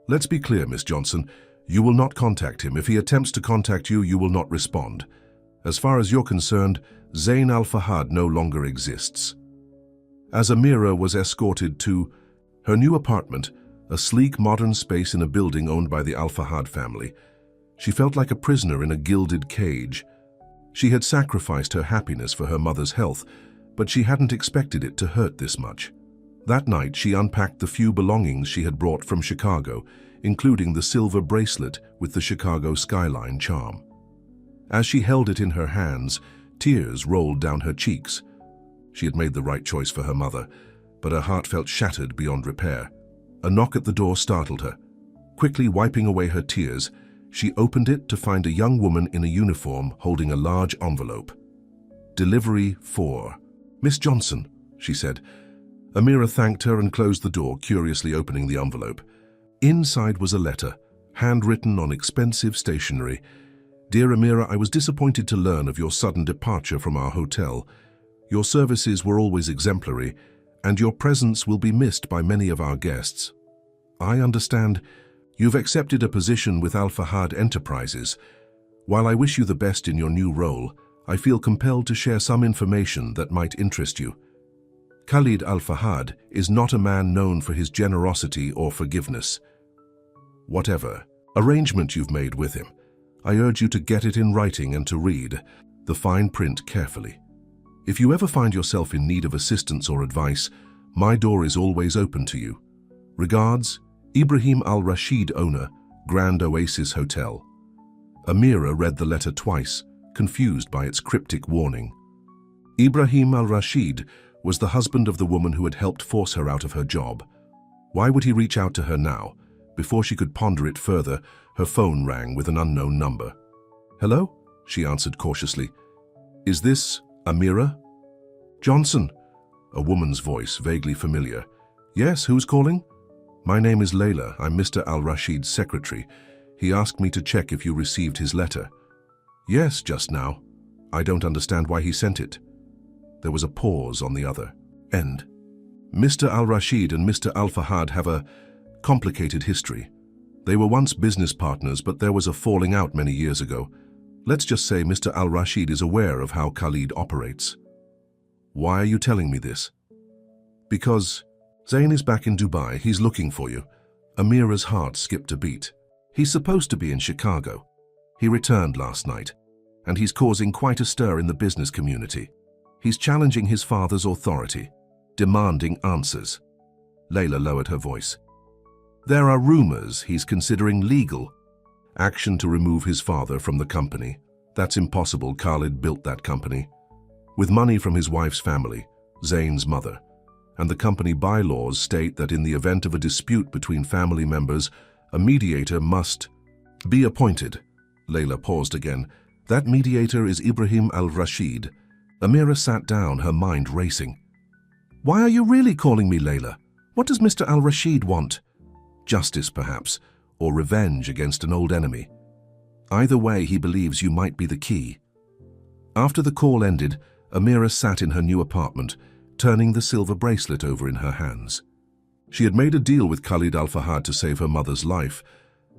Let's be clear, Miss Johnson. You will not contact him. If he attempts to contact you, you will not respond. As far as you're concerned, Zain al-Fahad no longer exists. As Amira was escorted to her new apartment, a sleek modern space in a building owned by the al-Fahad family, she felt like a prisoner in a gilded cage. She had sacrificed her happiness for her mother's health, but she hadn't expected it to hurt this much. That night, she unpacked the few belongings she had brought from Chicago, including the silver bracelet with the Chicago skyline charm. As she held it in her hands, tears rolled down her cheeks. She had made the right choice for her mother, but her heart felt shattered beyond repair. A knock at the door startled her. Quickly wiping away her tears, she opened it to find a young woman in a uniform holding a large envelope. Delivery for Miss Johnson, she said. Amira thanked her and closed the door, curiously opening the envelope. Inside was a letter, handwritten on expensive stationery. Dear Amira, I was disappointed to learn of your sudden departure from our hotel. Your services were always exemplary, and your presence will be missed by many of our guests. I understand you've accepted a position with Al-Fahad Enterprises. While I wish you the best in your new role, I feel compelled to share some information that might interest you. Khalid Al-Fahad is not a man known for his generosity or forgiveness. Whatever arrangement you've made with him, I urge you to get it in writing and to read the fine print carefully. If you ever find yourself in need of assistance or advice, my door is always open to you. Regards, Ibrahim Al-Rashid, owner, Grand Oasis Hotel. Amira read the letter twice, confused by its cryptic warning. Ibrahim Al-Rashid was the husband of the woman who had helped force her out of her job. Why would he reach out to her now? Before she could ponder it further, her phone rang with an unknown number. Hello? She answered cautiously. Is this Amira? Johnson? A woman's voice, vaguely familiar. Yes, who's calling? My name is Layla. I'm Mr. Al-Rashid's secretary. He asked me to check if you received his letter. Yes, just now. I don't understand why he sent it. There was a pause on the other end. Mr. Al-Rashid and Mr. Al-Fahad have a complicated history. They were once business partners, but there was a falling out many years ago. Let's just say Mr. Al-Rashid is aware of how Khalid operates. Why are you telling me this? Because Zain is back in Dubai. He's looking for you. Amira's heart skipped a beat. He's supposed to be in Chicago. He returned last night, and he's causing quite a stir in the business community. He's challenging his father's authority, demanding answers. Layla lowered her voice. There are rumors he's considering legal action to remove his father from the company. That's impossible. Khalid built that company with money from his wife's family, Zain's mother, and the company bylaws state that in the event of a dispute between family members, a mediator must be appointed. Layla paused again. That mediator is Ibrahim Al-Rashid. Amira sat down, her mind racing. Why are you really calling me Layla? What does Mr. Al-Rashid want? Justice, perhaps, or revenge against an old enemy. Either way, he believes you might be the key. After the call ended, Amira sat in her new apartment, turning the silver bracelet over in her hands. She had made a deal with Khalid Al-Fahad to save her mother's life,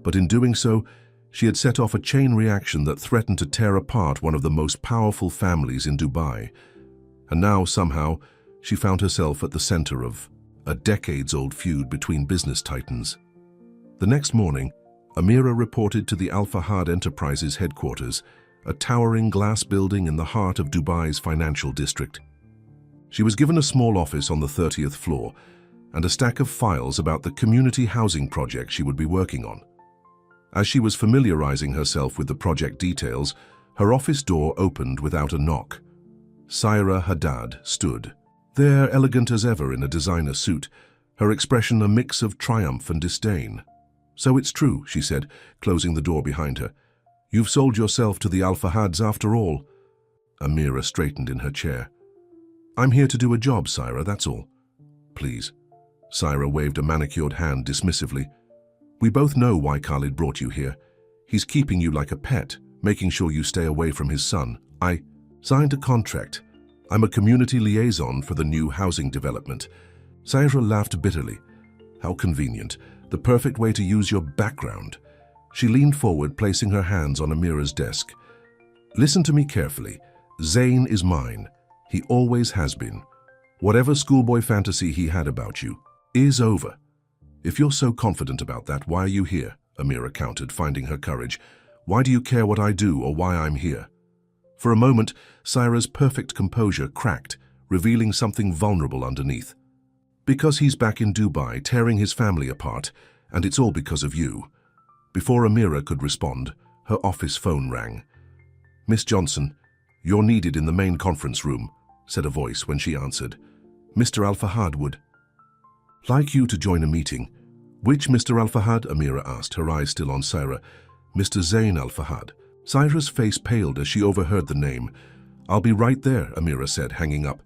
but in doing so, she had set off a chain reaction that threatened to tear apart one of the most powerful families in Dubai. And now, somehow, she found herself at the center of a decades-old feud between business titans. The next morning, Amira reported to the Al Fahad Enterprises headquarters, a towering glass building in the heart of Dubai's financial district. She was given a small office on the 30th floor and a stack of files about the community housing project she would be working on. As she was familiarizing herself with the project details, her office door opened without a knock. Saira Haddad stood, there elegant as ever in a designer suit, her expression a mix of triumph and disdain. "So it's true," she said, closing the door behind her. "You've sold yourself to the Al Fahads after all." Amira straightened in her chair. "I'm here to do a job, Saira, that's all." "Please." Saira waved a manicured hand dismissively. "We both know why Khalid brought you here. He's keeping you like a pet, making sure you stay away from his son. I signed a contract. I'm a community liaison for the new housing development." Saira laughed bitterly. How convenient. The perfect way to use your background. She leaned forward, placing her hands on Amira's desk. "Listen to me carefully. Zain is mine. He always has been. Whatever schoolboy fantasy he had about you is over. If you're so confident about that, why are you here?" Amira countered, finding her courage. "Why do you care what I do or why I'm here?" For a moment, Saira's perfect composure cracked, revealing something vulnerable underneath. "Because he's back in Dubai, tearing his family apart, and it's all because of you." Before Amira could respond, her office phone rang. "Miss Johnson, you're needed in the main conference room," said a voice when she answered. "Mr. Al Fahad would like you to join a meeting." "Which Mr. Al Fahad?" Amira asked, her eyes still on Saira. "Mr. Zain Al Fahad." Saira's face paled as she overheard the name. "I'll be right there," Amira said, hanging up.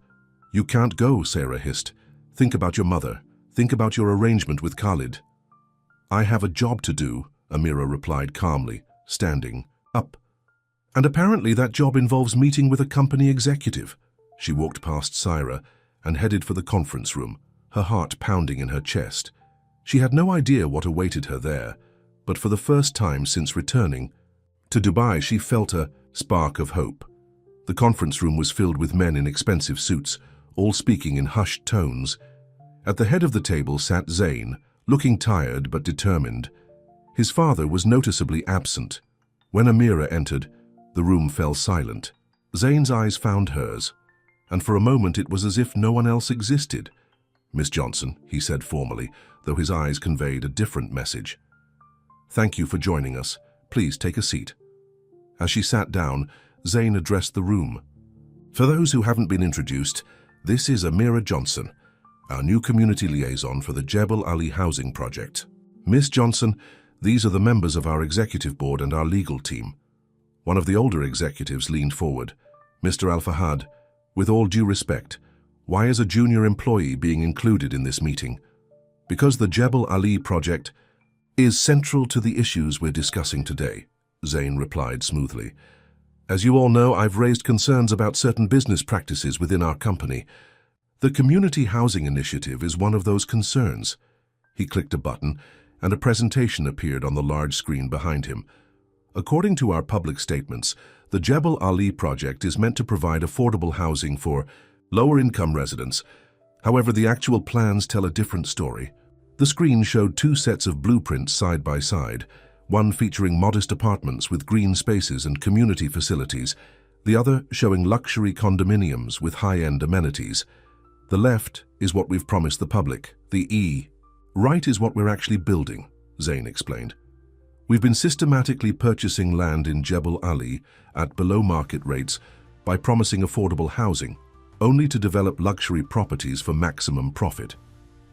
"You can't go," Saira hissed. "Think about your mother. Think about your arrangement with Khalid." "I have a job to do," Amira replied calmly, standing up. "And apparently that job involves meeting with a company executive." She walked past Saira and headed for the conference room, her heart pounding in her chest. She had no idea what awaited her there, but for the first time since returning to Dubai, she felt a spark of hope. The conference room was filled with men in expensive suits, all speaking in hushed tones. At the head of the table sat Zain, looking tired but determined. His father was noticeably absent. When Amira entered, the room fell silent. Zain's eyes found hers, and for a moment it was as if no one else existed. "Miss Johnson," he said formally, though his eyes conveyed a different message. "Thank you for joining us. Please take a seat." As she sat down, Zain addressed the room. "For those who haven't been introduced, this is Amira Johnson, our new community liaison for the Jebel Ali housing project. Miss Johnson, these are the members of our executive board and our legal team." One of the older executives leaned forward. "Mr. Al Fahad, with all due respect, why is a junior employee being included in this meeting?" "Because the Jebel Ali project is central to the issues we're discussing today," Zain replied smoothly. "As you all know, I've raised concerns about certain business practices within our company. The Community Housing Initiative is one of those concerns." He clicked a button, and a presentation appeared on the large screen behind him. "According to our public statements, the Jebel Ali project is meant to provide affordable housing for lower-income residents. However, the actual plans tell a different story." The screen showed two sets of blueprints side by side, one featuring modest apartments with green spaces and community facilities, the other showing luxury condominiums with high-end amenities. "The left is what we've promised the public, the E. Right is what we're actually building," Zain explained. "We've been systematically purchasing land in Jebel Ali at below-market rates by promising affordable housing, only to develop luxury properties for maximum profit."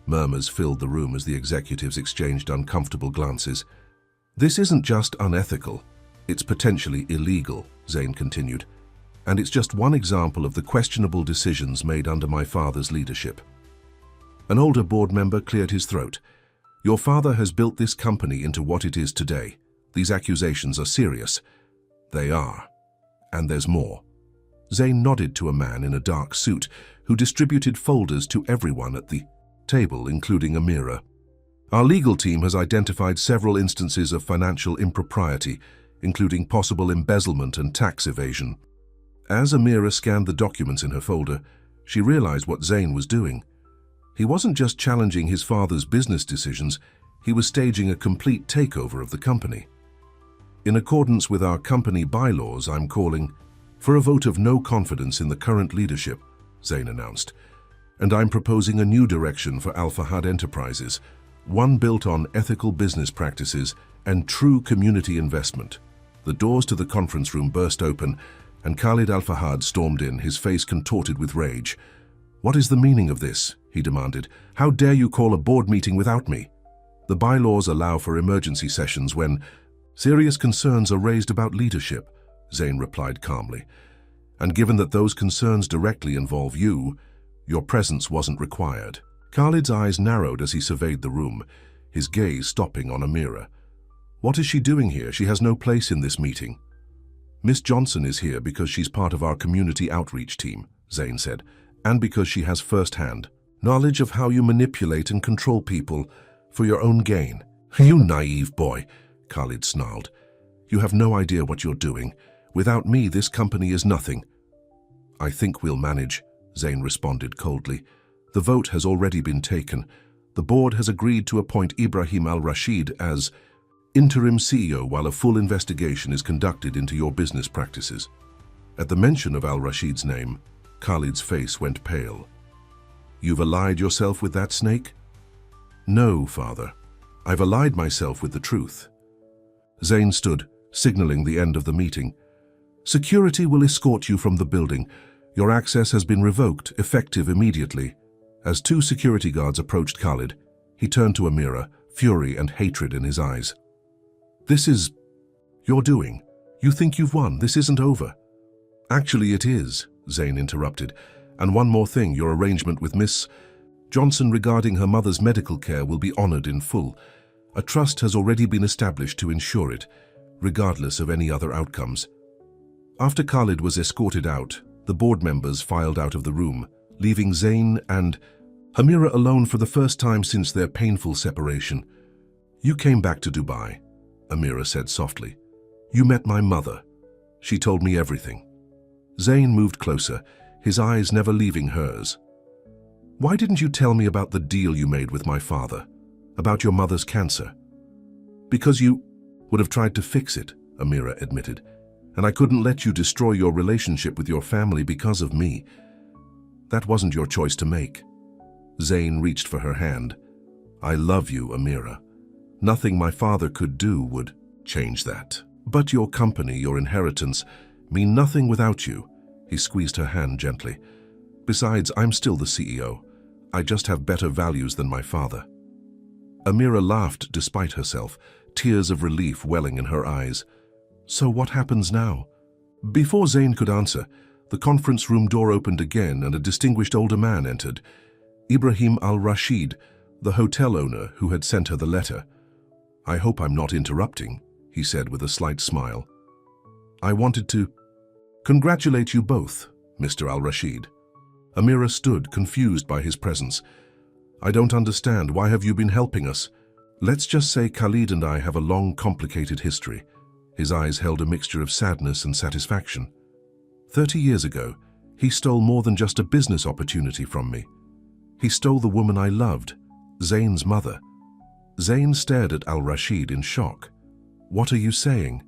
Murmurs filled the room as the executives exchanged uncomfortable glances. "This isn't just unethical, it's potentially illegal," Zain continued. "And it's just one example of the questionable decisions made under my father's leadership." An older board member cleared his throat. "Your father has built this company into what it is today. These accusations are serious." "They are. And there's more." Zain nodded to a man in a dark suit who distributed folders to everyone at the table, including Amira. "Our legal team has identified several instances of financial impropriety, including possible embezzlement and tax evasion." As Amira scanned the documents in her folder, she realized what Zain was doing. He wasn't just challenging his father's business decisions, He was staging a complete takeover of the company. In accordance with our company bylaws, I'm calling for a vote of no confidence in the current leadership, Zain announced. And I'm proposing a new direction for Al Fahad Enterprises, one built on ethical business practices and true community investment. The doors to the conference room burst open, and Khalid Al Fahad stormed in, his face contorted with rage. "What is the meaning of this?" he demanded. "How dare you call a board meeting without me? The bylaws allow for emergency sessions when serious concerns are raised about leadership," Zain replied calmly. "And given that those concerns directly involve you, your presence wasn't required." Khalid's eyes narrowed as he surveyed the room, his gaze stopping on Amira. "What is she doing here? She has no place in this meeting." "Miss Johnson is here because she's part of our community outreach team," Zain said, "and because she has first-hand knowledge of how you manipulate and control people for your own gain." "You naive boy," Khalid snarled. "You have no idea what you're doing. Without me, this company is nothing." "I think we'll manage," Zain responded coldly. "The vote has already been taken. The board has agreed to appoint Ibrahim al-Rashid as interim CEO while a full investigation is conducted into your business practices." At the mention of al-Rashid's name, Khalid's face went pale. "You've allied yourself with that snake?" "No, father. I've allied myself with the truth." Zain stood, signaling the end of the meeting. "Security will escort you from the building. Your access has been revoked, effective immediately." As two security guards approached Khalid, he turned to Amira, fury and hatred in his eyes. "This is your doing. You think you've won. This isn't over." "Actually, it is," Zain interrupted. "And one more thing, your arrangement with Miss Johnson regarding her mother's medical care will be honored in full. A trust has already been established to ensure it, regardless of any other outcomes." After Khalid was escorted out, the board members filed out of the room, leaving Zain and Amira alone for the first time since their painful separation. "You came back to Dubai," Amira said softly. "You met my mother. She told me everything." Zain moved closer, his eyes never leaving hers. "Why didn't you tell me about the deal you made with my father? About your mother's cancer?" "Because you would have tried to fix it," Amira admitted. "And I couldn't let you destroy your relationship with your family because of me. That wasn't your choice to make." Zain reached for her hand. "I love you, Amira. Nothing my father could do would change that. But your company, your inheritance, mean nothing without you." He squeezed her hand gently. "Besides, I'm still the CEO. I just have better values than my father." Amira laughed despite herself, tears of relief welling in her eyes. "So what happens now?" Before Zain could answer, the conference room door opened again and a distinguished older man entered. Ibrahim al-Rashid, the hotel owner who had sent her the letter. "I hope I'm not interrupting," he said with a slight smile. "I wanted to congratulate you both, Mr. al-Rashid." Amira stood, confused by his presence. "I don't understand. Why have you been helping us?" "Let's just say Khalid and I have a long, complicated history." His eyes held a mixture of sadness and satisfaction. 30 years ago, he stole more than just a business opportunity from me. He stole the woman I loved, Zain's mother. Zain stared at al-Rashid in shock. "What are you saying?"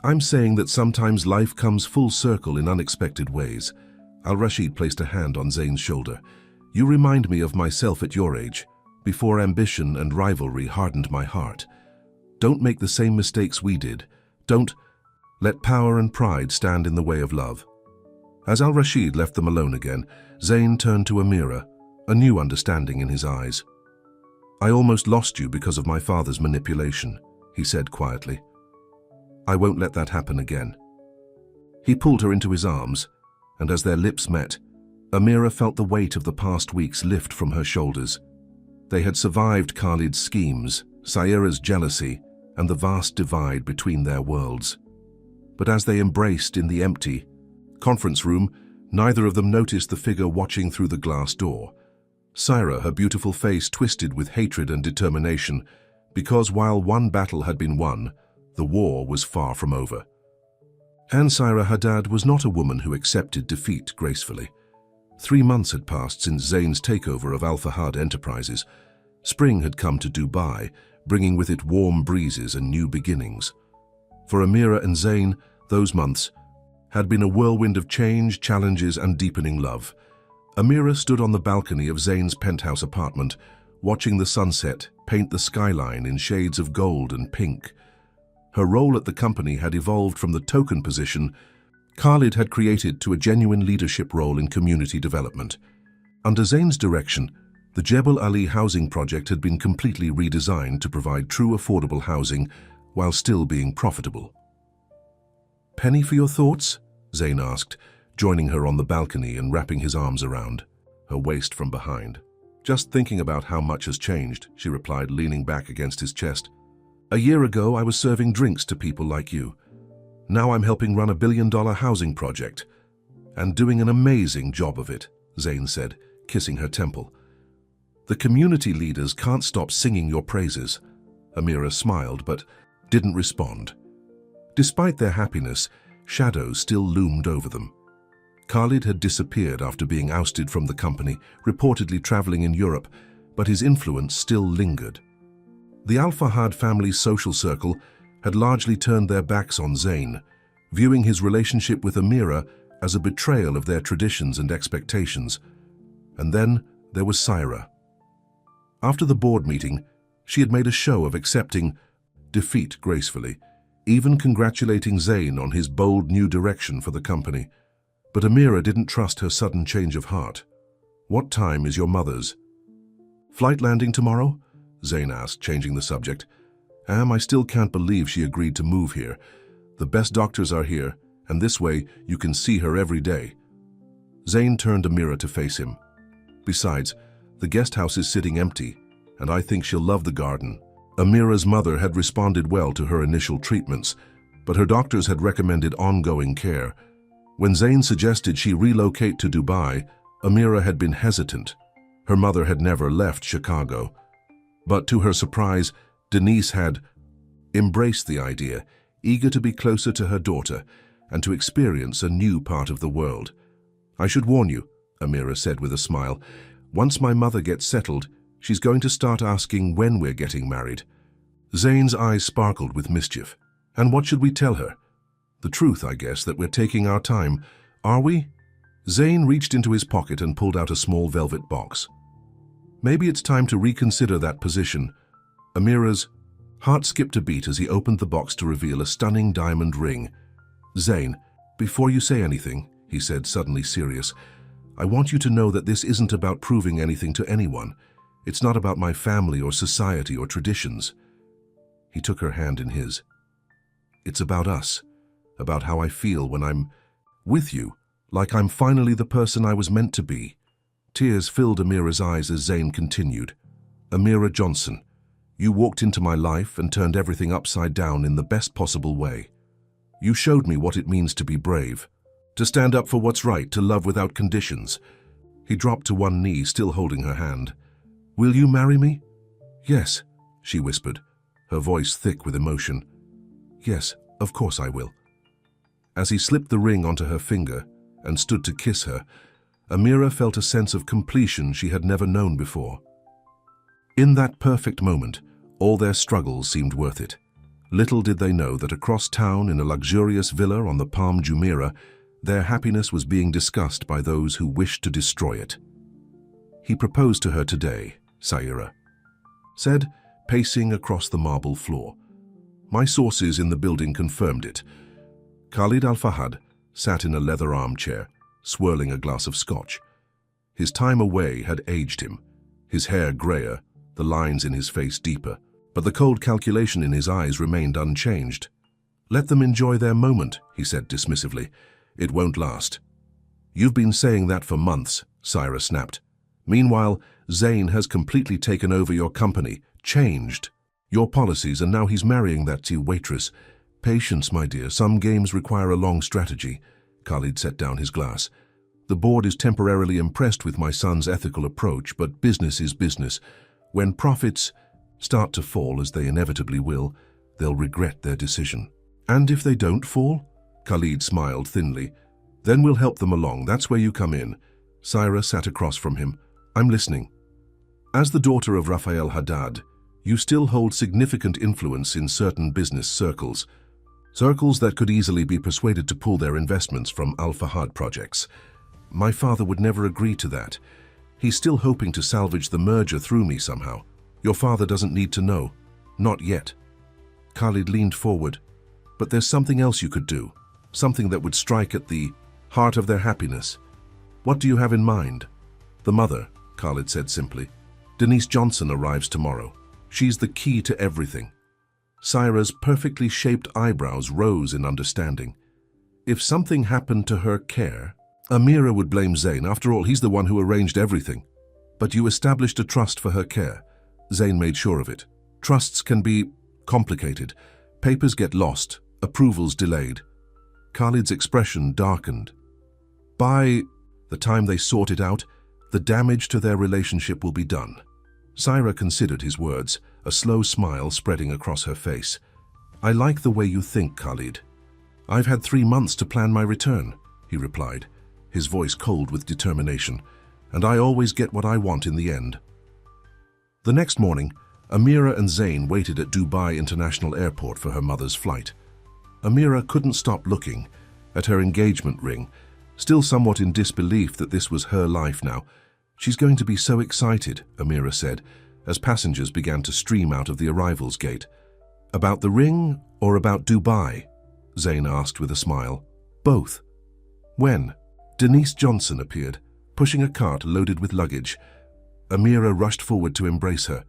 "I'm saying that sometimes life comes full circle in unexpected ways." Al-Rashid placed a hand on Zain's shoulder. "You remind me of myself at your age, before ambition and rivalry hardened my heart. Don't make the same mistakes we did. Don't let power and pride stand in the way of love." As al-Rashid left them alone again, Zain turned to Amira, a new understanding in his eyes. "I almost lost you because of my father's manipulation," he said quietly. "I won't let that happen again." He pulled her into his arms, and as their lips met, Amira felt the weight of the past weeks lift from her shoulders. They had survived Khalid's schemes, Saira's jealousy, and the vast divide between their worlds. But as they embraced in the empty conference room, neither of them noticed the figure watching through the glass door. Saira, her beautiful face twisted with hatred and determination, because while one battle had been won, the war was far from over. And Saira Haddad was not a woman who accepted defeat gracefully. 3 months had passed since Zain's takeover of Al Fahad Enterprises. Spring had come to Dubai, bringing with it warm breezes and new beginnings. For Amira and Zain, those months had been a whirlwind of change, challenges, and deepening love. Amira stood on the balcony of Zain's penthouse apartment, watching the sunset paint the skyline in shades of gold and pink. Her role at the company had evolved from the token position Khalid had created to a genuine leadership role in community development. Under Zain's direction, the Jebel Ali housing project had been completely redesigned to provide true affordable housing while still being profitable. "Penny for your thoughts?" Zain asked, joining her on the balcony and wrapping his arms around her waist from behind. "Just thinking about how much has changed," she replied, leaning back against his chest. "A year ago, I was serving drinks to people like you. Now I'm helping run a billion-dollar housing project, and doing an amazing job of it," Zain said, kissing her temple. "The community leaders can't stop singing your praises." Amira smiled but didn't respond. Despite their happiness, shadows still loomed over them. Khalid had disappeared after being ousted from the company, reportedly traveling in Europe, but his influence still lingered. The Al Fahad family's social circle had largely turned their backs on Zain, viewing his relationship with Amira as a betrayal of their traditions and expectations. And then there was Saira. After the board meeting, she had made a show of accepting defeat gracefully, even congratulating Zain on his bold new direction for the company. But Amira didn't trust her sudden change of heart. "What time is your mother's flight landing tomorrow?" Zain asked, changing the subject. "I still can't believe she agreed to move here. The best doctors are here, and this way you can see her every day." Zain turned Amira to face him. "Besides, the guest house is sitting empty, and I think she'll love the garden." Amira's mother had responded well to her initial treatments, but her doctors had recommended ongoing care. When Zain suggested she relocate to Dubai, Amira had been hesitant. Her mother had never left Chicago. But to her surprise, Denise had embraced the idea, eager to be closer to her daughter and to experience a new part of the world. "I should warn you," Amira said with a smile, "once my mother gets settled, she's going to start asking when we're getting married." Zain's eyes sparkled with mischief. "And what should we tell her?" "The truth, I guess, that we're taking our time. Are we?" Zain reached into his pocket and pulled out a small velvet box. "Maybe it's time to reconsider that position." Amira's heart skipped a beat as he opened the box to reveal a stunning diamond ring. "Zain, before you say anything," he said, suddenly serious, "I want you to know that this isn't about proving anything to anyone. It's not about my family or society or traditions." He took her hand in his. "It's about us, about how I feel when I'm with you, like I'm finally the person I was meant to be." Tears filled Amira's eyes as Zain continued. "Amira Johnson, you walked into my life and turned everything upside down in the best possible way. You showed me what it means to be brave, to stand up for what's right, to love without conditions." He dropped to one knee, still holding her hand. "Will you marry me?" "Yes," she whispered, her voice thick with emotion. "Yes, of course I will." As he slipped the ring onto her finger and stood to kiss her, Amira felt a sense of completion she had never known before. In that perfect moment, all their struggles seemed worth it. Little did they know that across town in a luxurious villa on the Palm Jumeirah, their happiness was being discussed by those who wished to destroy it. "He proposed to her today," Saira said, pacing across the marble floor. "My sources in the building confirmed it." Khalid Al-Fahad sat in a leather armchair, swirling a glass of scotch. His time away had aged him, his hair grayer, the lines in his face deeper, but the cold calculation in his eyes remained unchanged. "Let them enjoy their moment," he said dismissively. "It won't last." "You've been saying that for months," Saira snapped. "Meanwhile, Zain has completely taken over your company, changed your policies, and now he's marrying that waitress. Patience, my dear. Some games require a long strategy." Khalid set down his glass. "The board is temporarily impressed with my son's ethical approach, but business is business. When profits start to fall, as they inevitably will, they'll regret their decision." "And if they don't fall?" Khalid smiled thinly. "Then we'll help them along. That's where you come in." Saira sat across from him. "I'm listening." As the daughter of Raphael Haddad, You still hold significant influence in certain business circles, circles that could easily be persuaded to pull their investments from Al Fahad projects. My father would never agree to that. He's still hoping to salvage the merger through me somehow. Your father doesn't need to know. Not yet. Khalid leaned forward. But there's something else you could do. Something that would strike at the heart of their happiness. What do you have in mind? The mother, Khalid said simply. Denise Johnson arrives tomorrow. She's the key to everything. Syra's perfectly shaped eyebrows rose in understanding. If something happened to her care, Amira would blame Zain. After all, he's the one who arranged everything. But you established a trust for her care. Zain made sure of it. Trusts can be complicated. Papers get lost, approvals delayed. Khalid's expression darkened. By the time they sort it out, the damage to their relationship will be done. Syra considered his words, a slow smile spreading across her face. I like the way you think, Khalid. I've had 3 months to plan my return, he replied, his voice cold with determination, and I always get what I want in the end. The next morning, Amira and Zain waited at Dubai International Airport for her mother's flight. Amira couldn't stop looking at her engagement ring, still somewhat in disbelief that this was her life now. She's going to be so excited, Amira said, as passengers began to stream out of the arrivals gate. About the ring or about Dubai? Zain asked with a smile. Both. When? Denise Johnson appeared, pushing a cart loaded with luggage. Amira rushed forward to embrace her.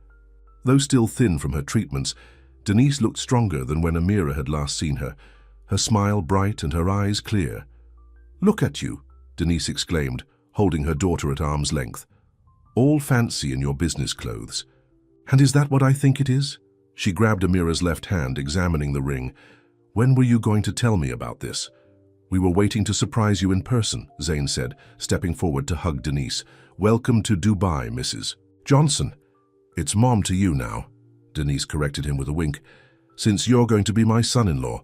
Though still thin from her treatments, Denise looked stronger than when Amira had last seen her, her smile bright and her eyes clear. Look at you, Denise exclaimed, holding her daughter at arm's length. All fancy in your business clothes. And is that what I think it is? She grabbed Amira's left hand, examining the ring. When were you going to tell me about this? We were waiting to surprise you in person, Zain said, stepping forward to hug Denise. Welcome to Dubai, Mrs. Johnson. It's Mom to you now, Denise corrected him with a wink, since you're going to be my son-in-law.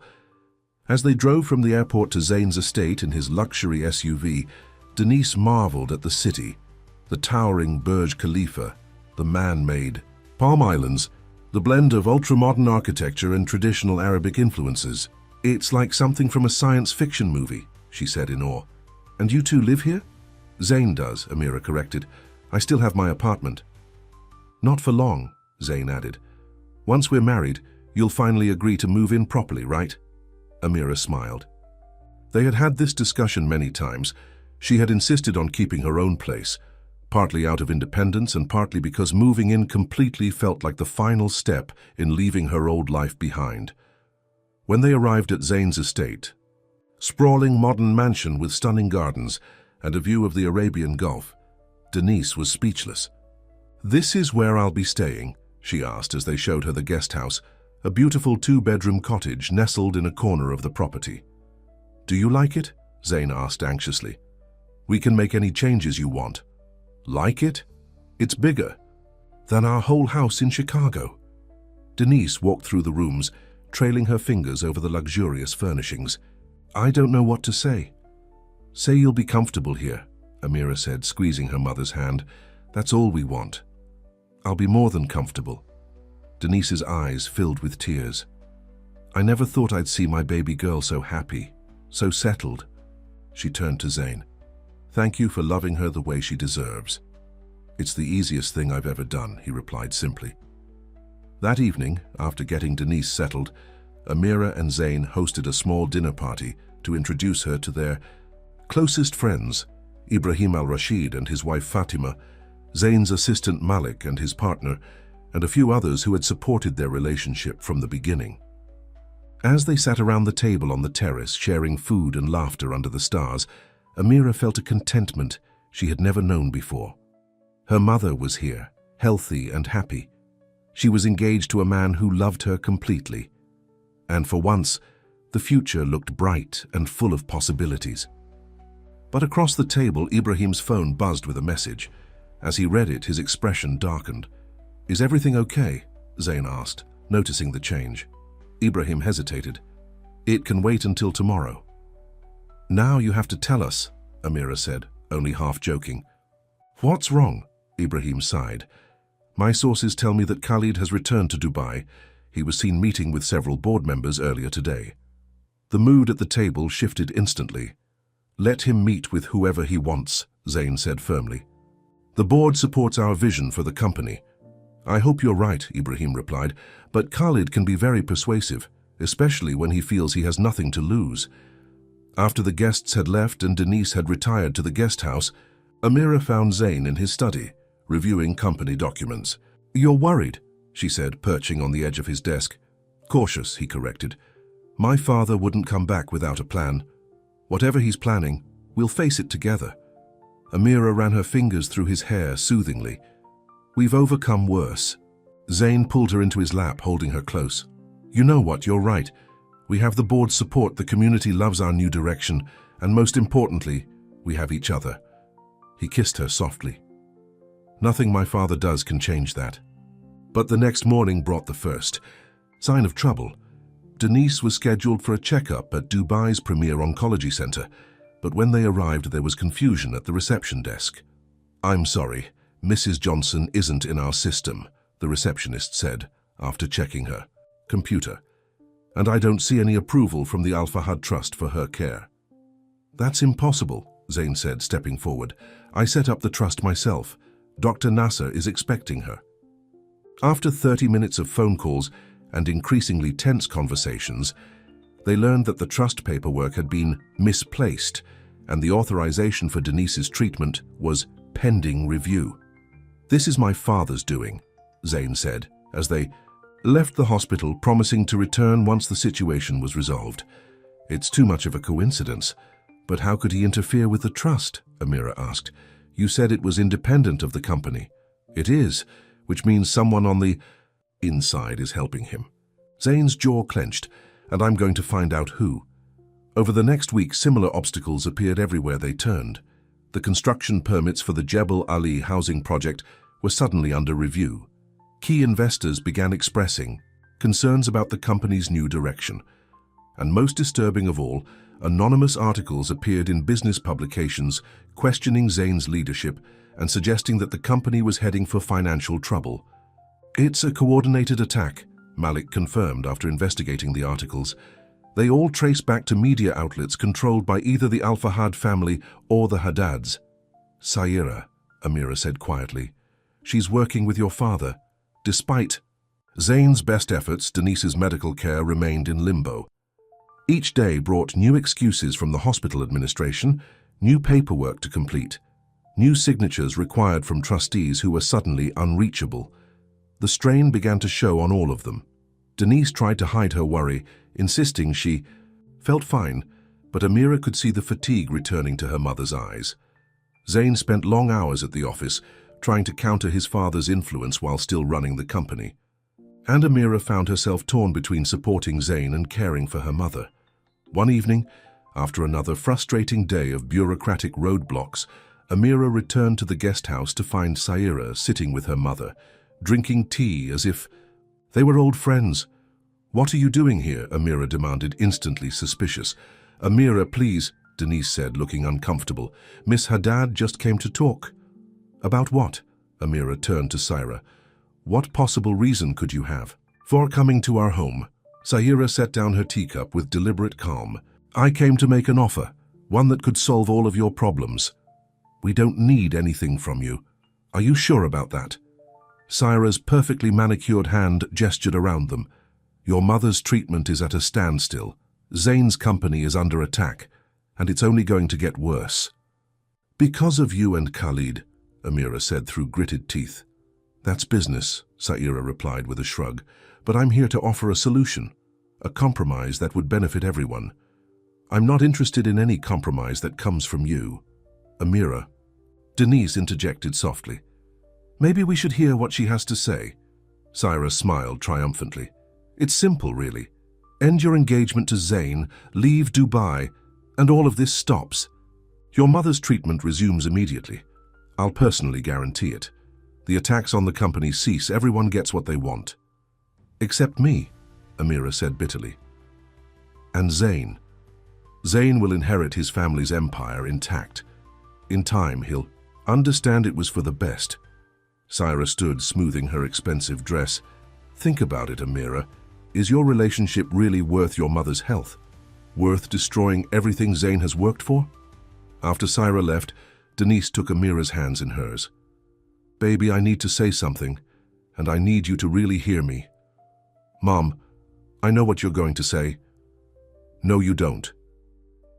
As they drove from the airport to Zain's estate in his luxury SUV, Denise marveled at the city, the towering Burj Khalifa, the man-made Palm Islands, the blend of ultra-modern architecture and traditional Arabic influences. It's like something from a science fiction movie, she said in awe. And you two live here? Zain does, Amira corrected. I still have my apartment. Not for long, Zain added. Once we're married, you'll finally agree to move in properly, right? Amira smiled. They had had this discussion many times. She had insisted on keeping her own place, partly out of independence and partly because moving in completely felt like the final step in leaving her old life behind. When they arrived at Zain's estate, sprawling modern mansion with stunning gardens and a view of the Arabian Gulf, Denise was speechless. This is where I'll be staying, she asked as they showed her the guest house, a beautiful 2-bedroom cottage nestled in a corner of the property. Do you like it? Zain asked anxiously. We can make any changes you want. Like it? It's bigger than our whole house in Chicago. Denise walked through the rooms, trailing her fingers over the luxurious furnishings. I don't know what to say. Say you'll be comfortable here, Amira said, squeezing her mother's hand. That's all we want. I'll be more than comfortable. Denise's eyes filled with tears. I never thought I'd see my baby girl so happy, so settled. She turned to Zain. Thank you for loving her the way she deserves. It's the easiest thing I've ever done, he replied simply. That evening, after getting Denise settled, Amira and Zain hosted a small dinner party to introduce her to their closest friends, Ibrahim al-Rashid and his wife Fatima, Zain's assistant Malik and his partner, and a few others who had supported their relationship from the beginning. As they sat around the table on the terrace, sharing food and laughter under the stars, Amira felt a contentment she had never known before. Her mother was here, healthy and happy. She was engaged to a man who loved her completely. And for once, the future looked bright and full of possibilities. But across the table, Ibrahim's phone buzzed with a message. As he read it, his expression darkened. Is everything okay? Zain asked, noticing the change. Ibrahim hesitated. It can wait until tomorrow. Now you have to tell us, Amira said, only half joking. What's wrong? Ibrahim sighed. My sources tell me that Khalid has returned to Dubai. He was seen meeting with several board members earlier today. The mood at the table shifted instantly. Let him meet with whoever he wants, Zain said firmly. The board supports our vision for the company. I hope you're right, Ibrahim replied, but Khalid can be very persuasive, especially when he feels he has nothing to lose. After the guests had left and Denise had retired to the guest house, Amira found Zain in his study, reviewing company documents. You're worried, she said, perching on the edge of his desk. Cautious, he corrected. My father wouldn't come back without a plan. Whatever he's planning, we'll face it together. Amira ran her fingers through his hair soothingly. We've overcome worse. Zain pulled her into his lap, holding her close. You know what, you're right. We have the board's support, the community loves our new direction, and most importantly, we have each other. He kissed her softly. Nothing my father does can change that. But the next morning brought the first sign of trouble. Denise was scheduled for a checkup at Dubai's premier oncology center, but when they arrived there was confusion at the reception desk. I'm sorry, Mrs. Johnson isn't in our system, the receptionist said, after checking her computer. And I don't see any approval from the Al Fahad Trust for her care. That's impossible, Zain said, stepping forward. I set up the trust myself. Dr. Nasser is expecting her. After 30 minutes of phone calls and increasingly tense conversations, they learned that the trust paperwork had been misplaced and the authorization for Denise's treatment was pending review. This is my father's doing, Zain said, as they left the hospital, promising to return once the situation was resolved. It's too much of a coincidence. But how could he interfere with the trust? Amira asked. You said it was independent of the company. It is, which means someone on the inside is helping him. Zain's jaw clenched, and I'm going to find out who. Over the next week, similar obstacles appeared everywhere they turned. The construction permits for the Jebel Ali housing project were suddenly under review. Key investors began expressing concerns about the company's new direction. And most disturbing of all, anonymous articles appeared in business publications questioning Zain's leadership and suggesting that the company was heading for financial trouble. It's a coordinated attack, Malik confirmed after investigating the articles. They all trace back to media outlets controlled by either the Al Fahad family or the Haddads. Saira, Amira said quietly. She's working with your father. Despite Zain's best efforts, Denise's medical care remained in limbo. Each day brought new excuses from the hospital administration, new paperwork to complete, new signatures required from trustees who were suddenly unreachable. The strain began to show on all of them. Denise tried to hide her worry, insisting she felt fine, but Amira could see the fatigue returning to her mother's eyes. Zain spent long hours at the office, trying to counter his father's influence while still running the company. And Amira found herself torn between supporting Zain and caring for her mother. One evening, after another frustrating day of bureaucratic roadblocks, Amira returned to the guest house to find Saira sitting with her mother, drinking tea as if they were old friends. What are you doing here? Amira demanded, instantly suspicious. Amira, please, Denise said, looking uncomfortable. Miss Haddad just came to talk. About what? Amira turned to Saira. What possible reason could you have for coming to our home? Saira set down her teacup with deliberate calm. I came to make an offer, one that could solve all of your problems. We don't need anything from you. Are you sure about that? Saira's perfectly manicured hand gestured around them. Your mother's treatment is at a standstill. Zain's company is under attack, and it's only going to get worse. Because of you and Khalid, Amira said through gritted teeth. That's business, Saira replied with a shrug, but I'm here to offer a solution, a compromise that would benefit everyone. I'm not interested in any compromise that comes from you. Amira. Denise interjected softly. Maybe we should hear what she has to say. Saira smiled triumphantly. It's simple, really. End your engagement to Zain, leave Dubai, and all of this stops. Your mother's treatment resumes immediately. I'll personally guarantee it. The attacks on the company cease. Everyone gets what they want. Except me, Amira said bitterly. And Zain. Zain will inherit his family's empire intact. In time, he'll understand it was for the best. Saira stood, smoothing her expensive dress. Think about it, Amira. Is your relationship really worth your mother's health? Worth destroying everything Zain has worked for? After Saira left, Denise took Amira's hands in hers. Baby, I need to say something, and I need you to really hear me. Mom, I know what you're going to say. No, you don't.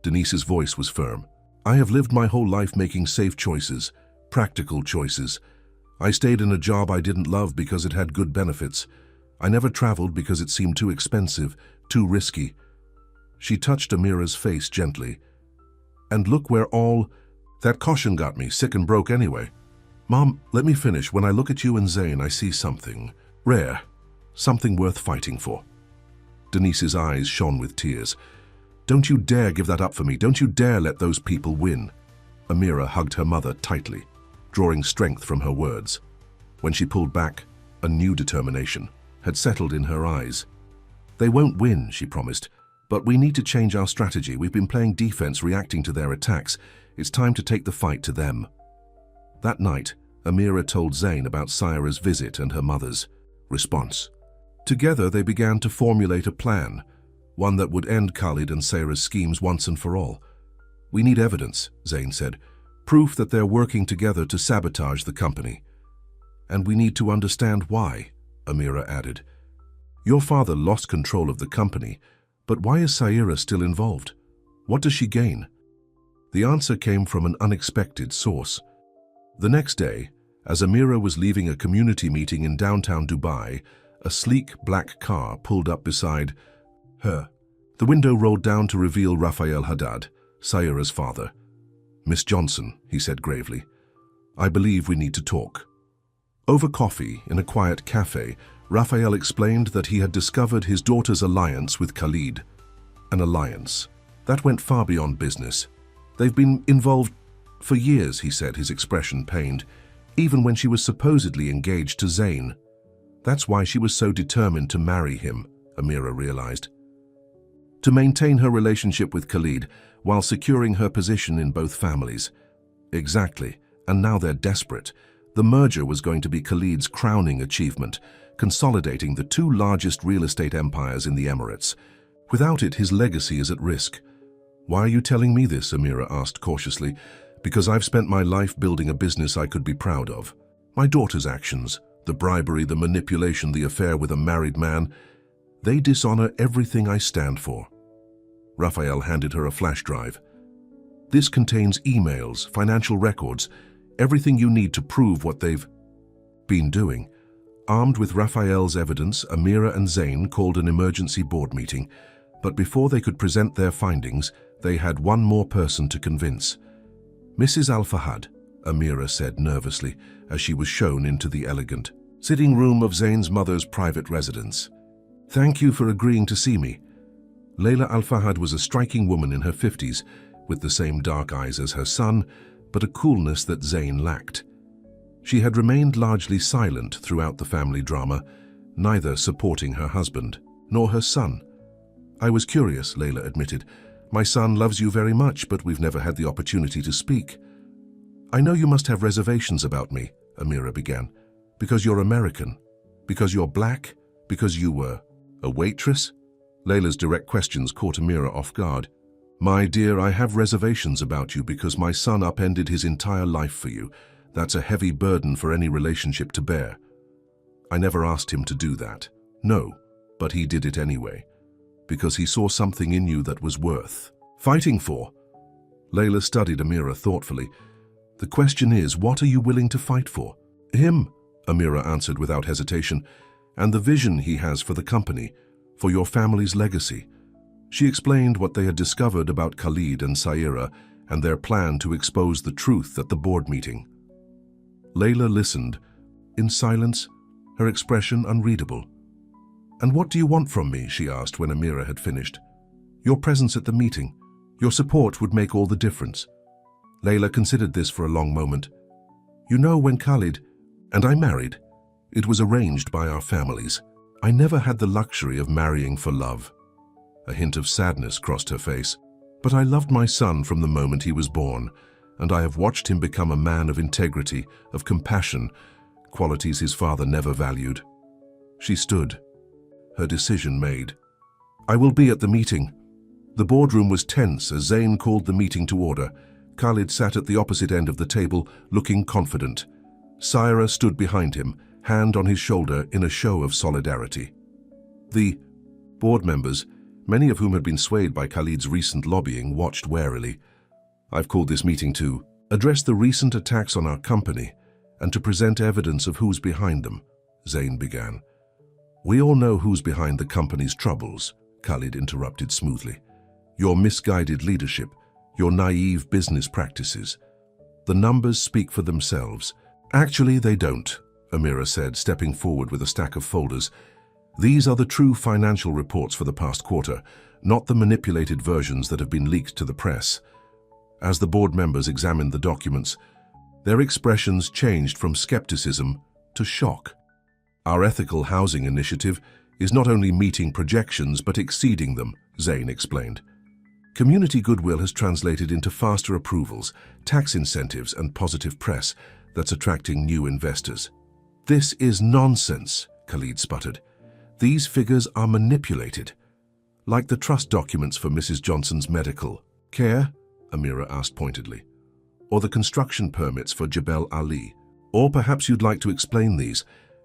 Denise's voice was firm. I have lived my whole life making safe choices, practical choices. I stayed in a job I didn't love because it had good benefits. I never traveled because it seemed too expensive, too risky. She touched Amira's face gently. And look where all that caution got me, sick and broke anyway. Mom, let me finish. When I look at you and Zain, I see something rare, something worth fighting for. Denise's eyes shone with tears. Don't you dare give that up for me. Don't you dare let those people win. Amira hugged her mother tightly, drawing strength from her words. When she pulled back, a new determination had settled in her eyes. They won't win, she promised, but we need to change our strategy. We've been playing defense, reacting to their attacks. It's time to take the fight to them. That night, Amira told Zain about Saira's visit and her mother's response. Together, they began to formulate a plan, one that would end Khalid and Saira's schemes once and for all. We need evidence, Zain said, proof that they're working together to sabotage the company. And we need to understand why, Amira added. Your father lost control of the company, but why is Saira still involved? What does she gain? The answer came from an unexpected source. The next day, as Amira was leaving a community meeting in downtown Dubai, a sleek black car pulled up beside her. The window rolled down to reveal Raphael Haddad, Saira's father. Miss Johnson, he said gravely, I believe we need to talk. Over coffee, in a quiet cafe, Raphael explained that he had discovered his daughter's alliance with Khalid. An alliance that went far beyond business. They've been involved for years, he said, his expression pained, even when she was supposedly engaged to Zain. That's why she was so determined to marry him, Amira realized. To maintain her relationship with Khalid while securing her position in both families. Exactly, and now they're desperate. The merger was going to be Khalid's crowning achievement, consolidating the two largest real estate empires in the Emirates. Without it, his legacy is at risk. Why are you telling me this? Amira asked cautiously. Because I've spent my life building a business I could be proud of. My daughter's actions, the bribery, the manipulation, the affair with a married man, they dishonor everything I stand for. Raphael handed her a flash drive. This contains emails, financial records, everything you need to prove what they've been doing. Armed with Raphael's evidence, Amira and Zain called an emergency board meeting, but before they could present their findings, they had one more person to convince. Mrs. Al-Fahad, Amira said nervously as she was shown into the elegant sitting room of Zain's mother's private residence. Thank you for agreeing to see me. Layla Al-Fahad was a striking woman in her 50s, with the same dark eyes as her son, but a coolness that Zain lacked. She had remained largely silent throughout the family drama, neither supporting her husband nor her son. I was curious, Layla admitted. My son loves you very much, but we've never had the opportunity to speak. I know you must have reservations about me, Amira began. Because you're American, because you're black, because you were a waitress? Layla's direct questions caught Amira off guard. My dear, I have reservations about you because my son upended his entire life for you. That's a heavy burden for any relationship to bear. I never asked him to do that. No, but he did it anyway. Because he saw something in you that was worth fighting for. Layla studied Amira thoughtfully. The question is, what are you willing to fight for? Him, Amira answered without hesitation, and the vision he has for the company, for your family's legacy. She explained what they had discovered about Khalid and Saira and their plan to expose the truth at the board meeting. Layla listened, in silence, her expression unreadable. And what do you want from me? She asked when Amira had finished. Your presence at the meeting. Your support would make all the difference. Layla considered this for a long moment. You know, when Khalid and I married, it was arranged by our families. I never had the luxury of marrying for love. A hint of sadness crossed her face. But I loved my son from the moment he was born, and I have watched him become a man of integrity, of compassion. qualities his father never valued. She stood, her decision made. "I will be at the meeting." The boardroom was tense as Zain called the meeting to order. Khalid sat at the opposite end of the table, looking confident. Saira stood behind him, hand on his shoulder in a show of solidarity. The board members, many of whom had been swayed by Khalid's recent lobbying, watched warily. "I've called this meeting to address the recent attacks on our company and to present evidence of who's behind them," Zain began. "We all know who's behind the company's troubles," Khalid interrupted smoothly. "Your misguided leadership, your naive business practices. The numbers speak for themselves." "Actually, they don't," Amira said, stepping forward with a stack of folders. "These are the true financial reports for the past quarter, not the manipulated versions that have been leaked to the press." As the board members examined the documents, their expressions changed from skepticism to shock. "Our ethical housing initiative is not only meeting projections but exceeding them," Zain explained. "Community goodwill has translated into faster approvals, tax incentives, and positive press that's attracting new investors." "This is nonsense," Khalid sputtered. "These figures are manipulated." "Like the trust documents for Mrs. Johnson's medical care?" Amira asked pointedly. "Or the construction permits for Jebel Ali? Or perhaps you'd like to explain these."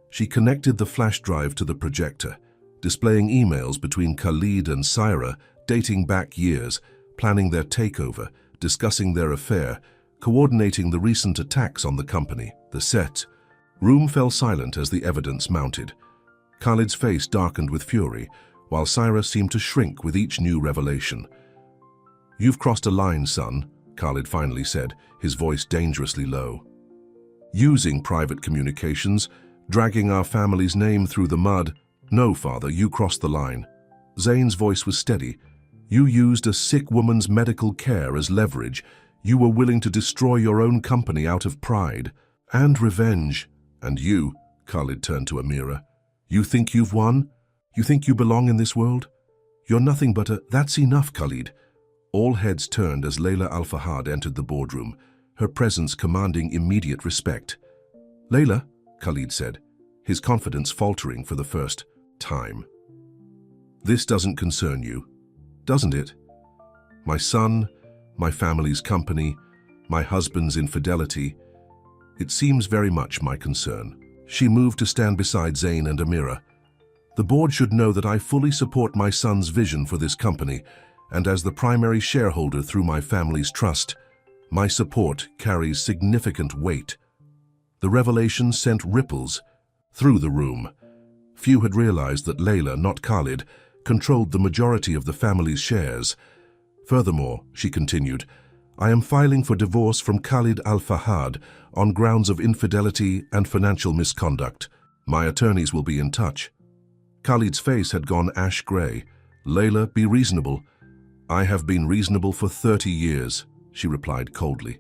She connected the flash drive to the projector, displaying emails between Khalid and Saira dating back years, planning their takeover, discussing their affair, coordinating the recent attacks on the company. The set room fell silent as the evidence mounted. Khalid's face darkened with fury, while Saira seemed to shrink with each new revelation. "You've crossed a line, son," Khalid finally said, his voice dangerously low. "Using private communications, dragging our family's name through the mud. No, father, you crossed the line." Zain's voice was steady. "You used a sick woman's medical care as leverage. You were willing to destroy your own company out of pride and revenge. And you," Khalid turned to Amira, "you think you've won? You think you belong in this world? You're nothing but a—" "That's enough, Khalid." All heads turned as Layla Al-Fahad entered the boardroom, her presence commanding immediate respect. "Layla," Khalid said, his confidence faltering for the first time. "This doesn't concern you, doesn't it? My son, my family's company, my husband's infidelity. It seems very much my concern." She moved to stand beside Zain and Amira. "The board should know that I fully support my son's vision for this company, and as the primary shareholder through my family's trust, my support carries significant weight." The revelation sent ripples through the room. Few had realized that Layla, not Khalid, controlled the majority of the family's shares. "Furthermore," she continued, "I am filing for divorce from Khalid Al-Fahad on grounds of infidelity and financial misconduct. My attorneys will be in touch." Khalid's face had gone ash gray. "Layla, be reasonable." "I have been reasonable for 30 years, she replied coldly.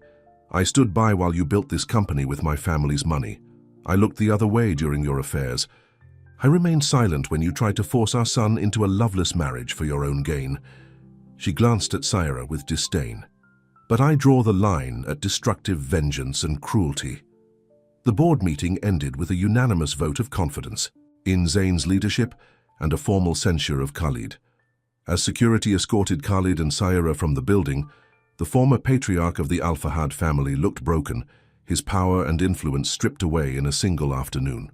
"I stood by while you built this company with my family's money. I looked the other way during your affairs. I remained silent when you tried to force our son into a loveless marriage for your own gain." She glanced at Saira with disdain. "But I draw the line at destructive vengeance and cruelty." The board meeting ended with a unanimous vote of confidence in Zain's leadership and a formal censure of Khalid. As security escorted Khalid and Saira from the building, the former patriarch of the Al-Fahad family looked broken, his power and influence stripped away in a single afternoon.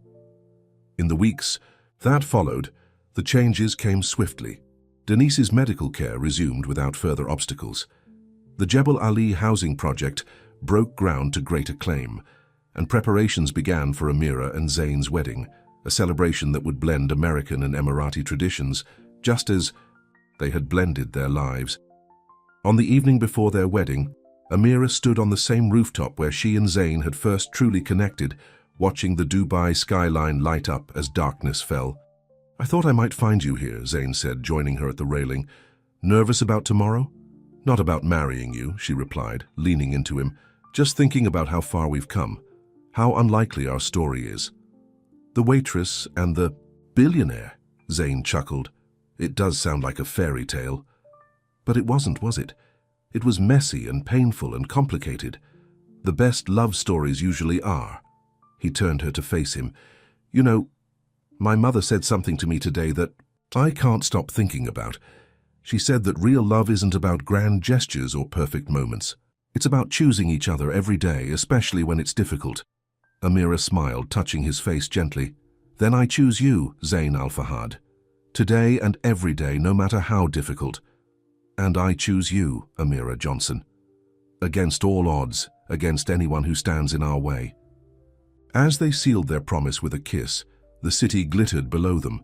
In the weeks that followed, the changes came swiftly. Denise's medical care resumed without further obstacles. The Jebel Ali housing project broke ground to great acclaim, and preparations began for Amira and Zain's wedding, a celebration that would blend American and Emirati traditions, just as they had blended their lives. On the evening before their wedding, Amira stood on the same rooftop where she and Zain had first truly connected, watching the Dubai skyline light up as darkness fell. "I thought I might find you here," Zain said, joining her at the railing. "Nervous about tomorrow?" "Not about marrying you," she replied, leaning into him. "Just thinking about how far we've come, how unlikely our story is." "The waitress and the billionaire," Zain chuckled. "It does sound like a fairy tale." "But it wasn't, was it? It was messy and painful and complicated. The best love stories usually are." He turned her to face him. You know, my mother said something to me today that I can't stop thinking about. She said that real love isn't about grand gestures or perfect moments. It's about choosing each other every day, especially when it's difficult. Amira smiled, touching his face gently. Then I choose you, Zain Al-Fahad. Today and every day, no matter how difficult. And I choose you, Amira Johnson. Against all odds, against anyone who stands in our way. As they sealed their promise with a kiss, the city glittered below them,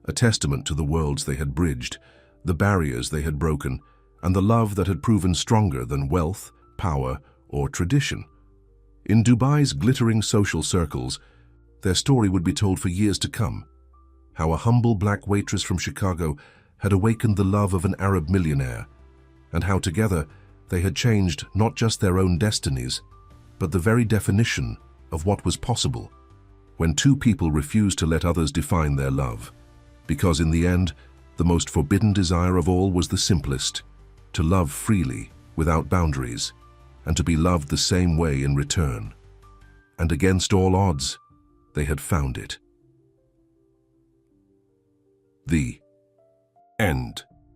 a testament to the worlds they had bridged, the barriers they had broken, and the love that had proven stronger than wealth, power, or tradition. In Dubai's glittering social circles, their story would be told for years to come. How a humble black waitress from Chicago had awakened the love of an Arab millionaire, and how together they had changed not just their own destinies, but the very definition of what was possible when two people refused to let others define their love. Because in the end, the most forbidden desire of all was the simplest, to love freely, without boundaries, and to be loved the same way in return. And against all odds, they had found it. The